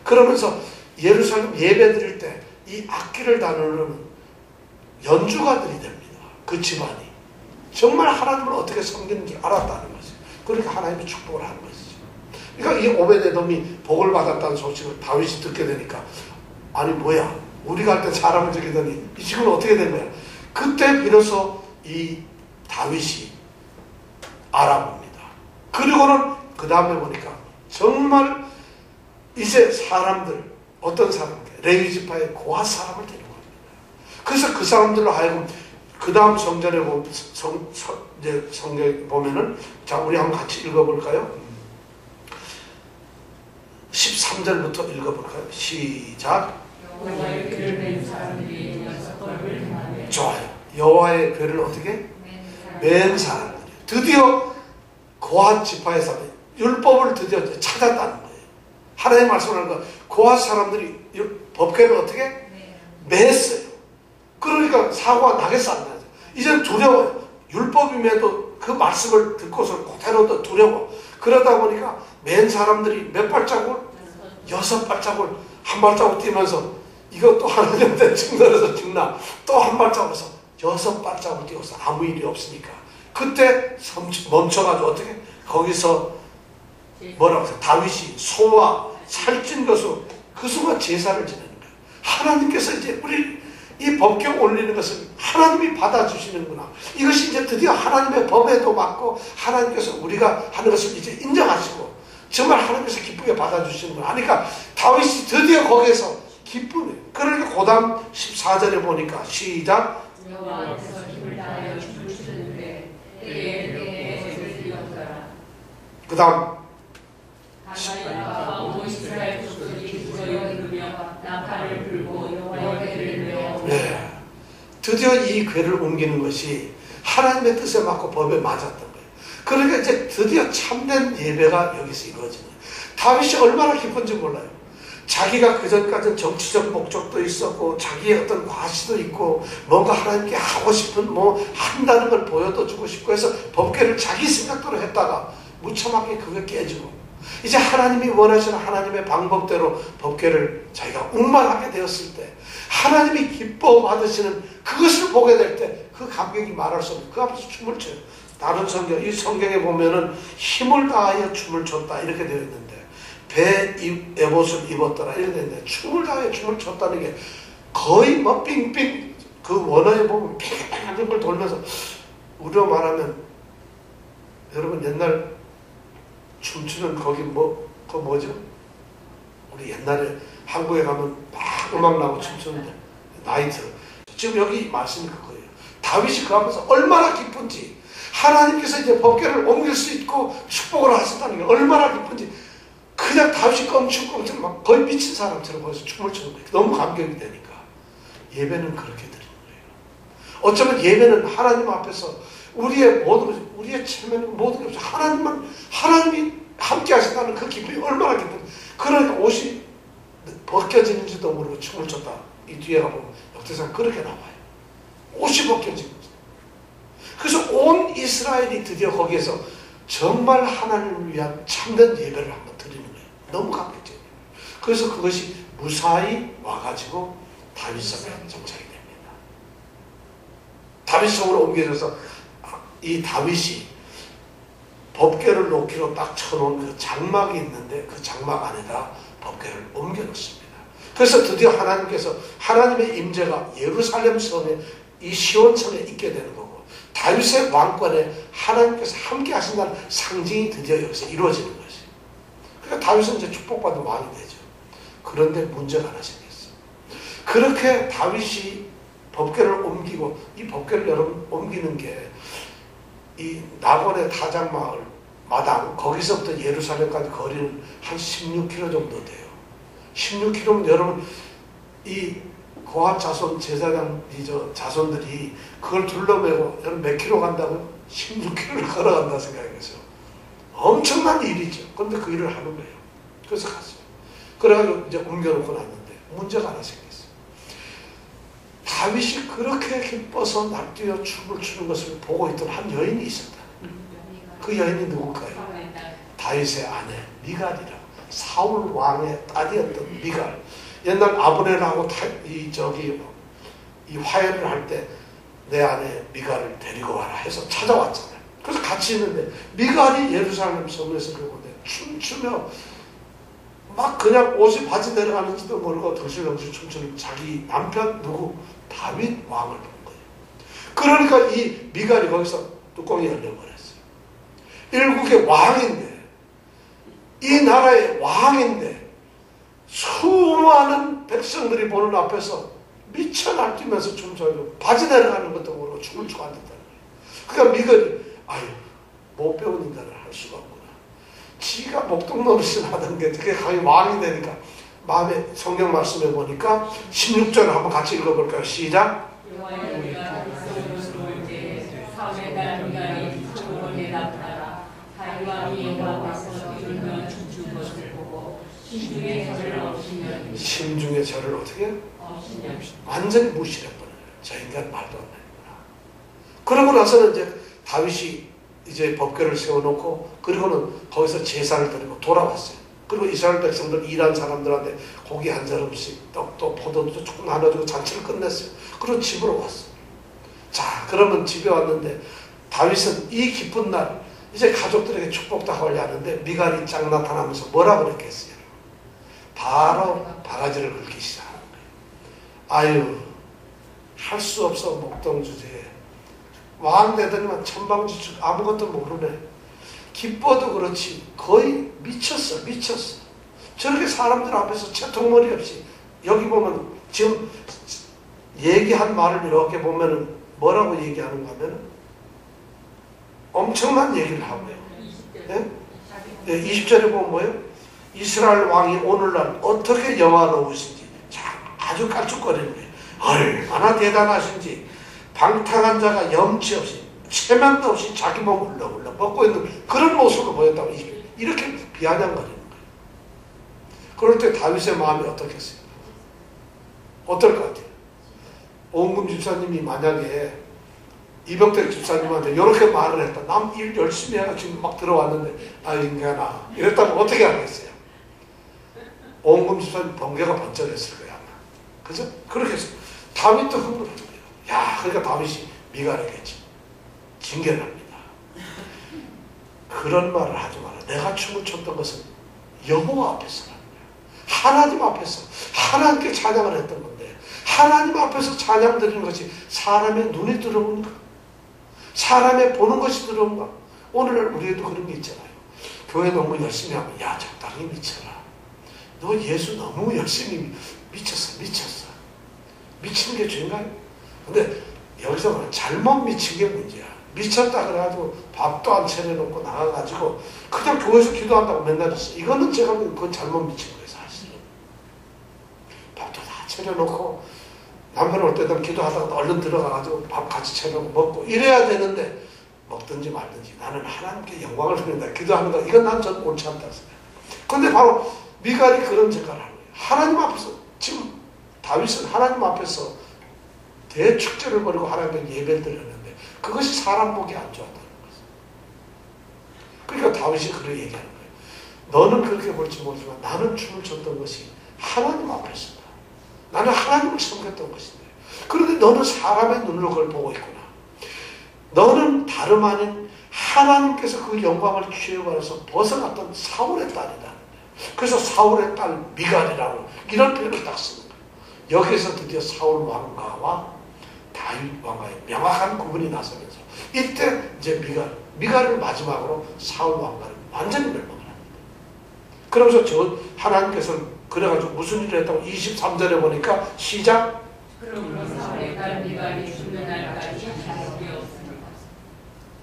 그러면서 예루살렘 예배 드릴 때 이 악기를 다루는 연주가들이 됩니다. 그 집안이. 정말 하나님을 어떻게 섬기는지 알았다는 거죠. 그러니까 하나님이 축복을 하는 것이죠. 그러니까 이 오벳 에돔이 복을 받았다는 소식을 다윗이 듣게 되니까 아니 뭐야 우리가 할 때 사람을 죽이더니 이 집은 어떻게 된 거야. 그때 비로소 이 다윗이 알아봅니다. 그리고는 그 다음에 보니까 정말 이제 사람들 어떤 사람들 레위 지파의 고아 사람을 데리고 갑니다. 그래서 그 사람들로 하여금 그 다음 성전에 이제 성경에 보면은 자 우리 한번 같이 읽어볼까요? 13절부터 읽어볼까요? 시작. 여호와의 궤를 맨 사람들이 연습벌을 행하되 좋아요. 여호와의 궤를 어떻게? 맨 사람들이 드디어 고핫 지파에서 율법을 드디어 찾았다는 거예요. 하나님의 말씀을 하는 거 고핫 사람들이 법궤를 어떻게? 맸어요. 그러니까 사고가 나겠어 안 나죠. 이제는 두려워요. 율법임에도 그 말씀을 듣고서 그대로도 두려워. 그러다 보니까 맨 사람들이 몇 발자국을? 6발자국을 한 발자국 뛰면서 이것도 하나님한테 증거해서 죽나 또 한 발자국에서 6발자국을 뛰어서 아무 일이 없으니까 그때 멈춰가지고 어떻게? 거기서 뭐라고 해서 다윗이 소와 살찐 것으로 그 순간 제사를 지내는 거예요. 하나님께서 이제 우리 이 법궤 올리는 것은 하나님이 받아주시는구나. 이것이 이제 드디어 하나님의 법에도 맞고 하나님께서 우리가 하는 것을 이제 인정하시고 정말 하나님께서 기쁘게 받아주시는구나. 그러니까 다윗이 드디어 거기에서 기쁨이. 그러니까 고담 14절에 보니까 시작. 여호와께서 힘을 다하여 춤을 추는데 때에 애를 들었더라. 그 다음 가나안과 온 이스라엘 족속이 부르짖어 부르며 나팔을 불고 여호와의 궤를 메어 네. 드디어 이 궤를 옮기는 것이 하나님의 뜻에 맞고 법에 맞았던 거예요. 그러니까 이제 드디어 참된 예배가 여기서 이루어지는 거예요. 다윗이 얼마나 기쁜지 몰라요. 자기가 그전까지는 정치적 목적도 있었고 자기의 어떤 과시도 있고 뭔가 하나님께 하고 싶은 뭐 한다는 걸 보여도 주고 싶고 해서 법궤를 자기 생각대로 했다가 무참하게 그게 깨지고 이제 하나님이 원하시는 하나님의 방법대로 법궤를 자기가 운반하게 되었을 때 하나님이 기뻐 받으시는 그것을 보게 될 때 그 감격이 말할 수 없는 그 앞에서 춤을 춰요. 다른 성경, 이 성경에 보면은 힘을 다하여 춤을 췄다 이렇게 되어 있는데 배 에봇을 입었더라 이렇게 되어 있는데 춤을 다하여 춤을 췄다는 게 거의 뭐 빙빙 그 원어에 보면 빙빙 걸 돌면서 우리로 말하면 여러분 옛날 춤추는 거기 그 뭐죠? 우리 옛날에 한국에 가면 막 음악 나고 춤추는데 나이트. 지금 여기 말씀이 그거예요. 다윗이 그 앞에서 얼마나 기쁜지 하나님께서 이제 법궤를 옮길 수 있고 축복을 하신다는 게 얼마나 기쁜지 그냥 다윗이 껑충껑충 막 거의 미친 사람처럼 거기서 춤을 추는 거예요. 너무 감격이 되니까. 예배는 그렇게 드리는 거예요. 어쩌면 예배는 하나님 앞에서 우리의 모든 것, 우리의 체면은 모든 게 없어. 하나님이 함께 하신다는 그 기쁨이 얼마나 기쁜지. 그러니까 옷이 벗겨지는지도 모르고 춤을 췄다. 이 뒤에 가보면 역대상 그렇게 나와요. 옷이 벗겨진 거죠. 그래서 온 이스라엘이 드디어 거기에서 정말 하나님을 위한 참된 예배를 한번 드리는 거예요. 너무 감격적이에요. 그래서 그것이 무사히 와가지고 다윗성에 정착이 됩니다. 다윗성으로 옮겨져서 이 다윗이 법궤를 놓기로 딱 쳐놓은 그 장막이 있는데 그 장막 안에다 법궤를 옮겨놓습니다. 그래서 드디어 하나님께서 하나님의 임재가 예루살렘 성에 이 시온성에 있게 되는 거고 다윗의 왕권에 하나님께서 함께 하신다는 상징이 드디어 여기서 이루어지는 것이. 그러니까 다윗은 이제 축복받은 왕이 되죠. 그런데 문제가 하나 생겼어. 그렇게 다윗이 법궤를 옮기고 이 법궤를 여러분 옮기는 게 이 나곤의 타작마을 마당 거기서부터 예루살렘까지 거리는 한 16km 정도 돼요. 16km면 여러분 이 고핫 자손 제사장 자손들이 그걸 둘러매고 여러분 몇 킬로 간다고요? 16km를 걸어간다 생각해보세요. 엄청난 일이죠. 그런데 그 일을 하는 거예요. 그래서 갔어요. 그래가지고 이제 옮겨놓고 났는데 문제가 하나 생겼어요. 다윗이 그렇게 기뻐서 날뛰어 춤을 추는 것을 보고 있던 한 여인이 있었다. 그 여인이 누굴까요? 다윗의 아내 미갈이라고. 사울 왕의 딸이었던 미갈. 옛날 아브넬하고 이 화해를 할 때 내 아내 미갈을 데리고 와라 해서 찾아왔잖아요. 그래서 같이 있는데 미갈이 예루살렘 성에서 그러는데 춤추며 막 그냥 옷이 바지 내려가는지도 모르고 덩실덩실 춤추는 자기 남편 누구? 다윗 왕을 본 거예요. 그러니까 이 미갈이 거기서 뚜껑이 열려버렸어요. 일국의 왕인데 이 나라의 왕인데 수많은 백성들이 보는 앞에서 미쳐 날뛰면서 춤춰요. 바지 내려가는 것도 모르고 춤을 추고 앉았다는 거예요. 그러니까 미갈이 아유 못 배운 인간을 할 수가 없구나. 지가 목동 노릇을 하던 게 되게 강히 왕이 되니까 마음에 성경 말씀에 보니까 16절을 한번 같이 읽어볼까요? 시작. 여호와의 백성을 때 사울의 딸 미갈이 서로에게 나타나라. 다윗 왕이 여호와 앞에서 이르며 춤춘 것을 보고 심중에 저를 없이면 심중에 저를 어떻게 해요? 없이면 완전히 무시했거든요. 저 인간 말도 안 되는구나. 그러고 나서는 이제 다윗이 이제 법궤를 세워놓고 그리고는 거기서 제사를 드리고 돌아왔어요. 그리고 이스라엘 백성들 일한 사람들한테 고기 한 사람씩 떡도 포도도 조금 나눠주고 잔치를 끝냈어요. 그리고 집으로 왔어요. 자 그러면 집에 왔는데 다윗은 이 기쁜 날 이제 가족들에게 축복도 하려고 하는데 미갈이 짝 나타나면서 뭐라 그랬겠어요? 바로 바가지를 긁기 시작하는 거예요. 아유, 할 수 없어 목동주제에 왕 되더니만 천방지축 아무것도 모르네. 기뻐도 그렇지 거의 미쳤어. 저렇게 사람들 앞에서 채통머리 없이, 여기 보면 지금 얘기한 말을 이렇게 보면은 뭐라고 얘기하는가 하면은 엄청난 얘기를 하고요. 예? 20절에 보면 뭐예요? 이스라엘 왕이 오늘날 어떻게 영화로우신지 아주 깔쭉거리는 거예요. 얼마나 대단하신지, 방탕한 자가 염치 없이 체면도 없이 자기 몸 울렁울렁 먹고 있는 그런 모습을 보였다고 이렇게 비아냥거리는 거예요. 그럴 때 다윗의 마음이 어떻겠어요? 어떨 것 같아요? 오은금 집사님이 만약에 이병택 집사님한테 이렇게 말을 했다. 남 일 열심히 해가 지금 막 들어왔는데 아 인간아 이랬다면 어떻게 하겠어요? 오은금 집사님 번개가 번쩍했을 거야. 그죠? 그렇게 해서 다윗도 흥분한 거예요. 야, 그러니까 다윗이 미갈에겠지. 징계를 합니다. 그런 말을 하지 마라. 내가 춤을 췄던 것은 여호와 앞에서라는 거야. 하나님 앞에서 하나님께 찬양을 했던 건데, 하나님 앞에서 찬양 드리는 것이 사람의 눈에 들어온가? 사람의 보는 것이 들어온가? 오늘날 우리에도 그런 게 있잖아요. 교회 너무 열심히 하면 야, 적당히 미쳐라. 너 예수 너무 열심히 미쳤어. 미치는 게 죄인가요? 근데 여기서 잘못 미친 게 문제야. 미쳤다 그래가지고 밥도 안 차려놓고 나가가지고 그냥 교회에서 기도한다고 맨날 했어. 이거는 제가 보기엔 그건 잘못 미친 거예요, 사실. 밥도 다 차려놓고 남편 올 때도 기도하다가 얼른 들어가가지고 밥 같이 차려놓고 먹고 이래야 되는데 먹든지 말든지 나는 하나님께 영광을 드린다. 기도하는 거 이건 난 전 옳지 않다 생각해요. 근데 바로 미갈이 그런 생각을 하는 거예요. 하나님 앞에서 지금 다윗은 하나님 앞에서 대축제를 벌이고 하나님께 예배를 드렸는데 그것이 사람 보기 안 좋았다는 거죠. 그러니까 다윗이 그렇게 얘기하는 거예요. 너는 그렇게 볼지 모르지만 나는 춤을 췄던 것이 하나님 앞에서다. 나는 하나님을 섬겼던 것인데 그런데 너는 사람의 눈으로 그걸 보고 있구나. 너는 다름 아닌 하나님께서 그 영광을 취해버려서 벗어났던 사울의 딸이다. 그래서 사울의 딸 미갈이라고 이런 표현을 딱 쓰는 거예요. 여기서 드디어 사울 왕가와 다윗 왕가의 명확한 구분이 나서면서 이때 이제 미갈을 마지막으로 사울 왕가를 완전히 멸망을 합니다. 그러면서 저 하나님께서 그래가지고 무슨 일을 했다고 23절에 보니까 시작. 그러므로 사울의 딸 미갈이 죽는 날까지 자유되었습니다.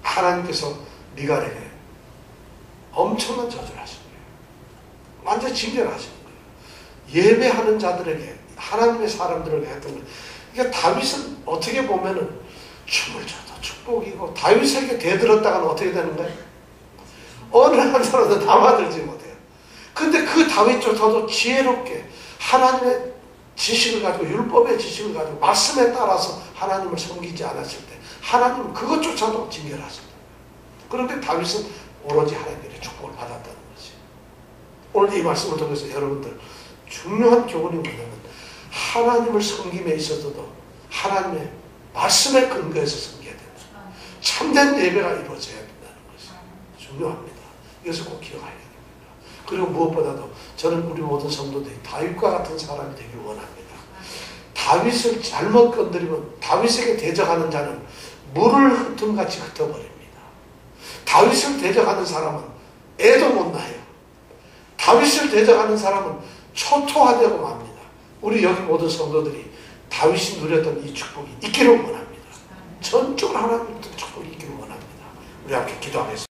하나님께서 미갈에게 엄청난 저주를 하신 거예요. 완전 징계를 하신 거예요. 예배하는 자들에게 하나님의 사람들에게 했던 거예요. 그러니까 다윗은 어떻게 보면은 춤을 춰도 축복이고 다윗에게 대들었다가는 어떻게 되는 거예요? 어느 한 사람도 남아들지 못해요. 근데 그 다윗조차도 지혜롭게 하나님의 지식을 가지고 율법의 지식을 가지고 말씀에 따라서 하나님을 섬기지 않았을 때 하나님은 그것조차도 징계를 하십니다. 그런데 다윗은 오로지 하나님의 축복을 받았다는 거지. 오늘 이 말씀을 통해서 여러분들 중요한 교훈이 뭐냐면 하나님을 섬김에 있어서도 하나님의 말씀에 근거해서 섬겨야 된다. 참된 예배가 이루어져야 된다는 것이 중요합니다. 이것을 꼭 기억해야 됩니다. 그리고 무엇보다도 저는 우리 모든 성도들이 다윗과 같은 사람이 되길 원합니다. 다윗을 잘못 건드리면 다윗에게 대적하는 자는 물을 흩음같이 흩어버립니다. 다윗을 대적하는 사람은 애도 못 낳아요. 다윗을 대적하는 사람은 초토화되고 맙니다. 우리 여기 모든 성도들이 다윗이 누렸던 이 축복이 있기를 원합니다. 전적으로 하나님의 축복이 있기를 원합니다. 우리 함께 기도하겠습니다.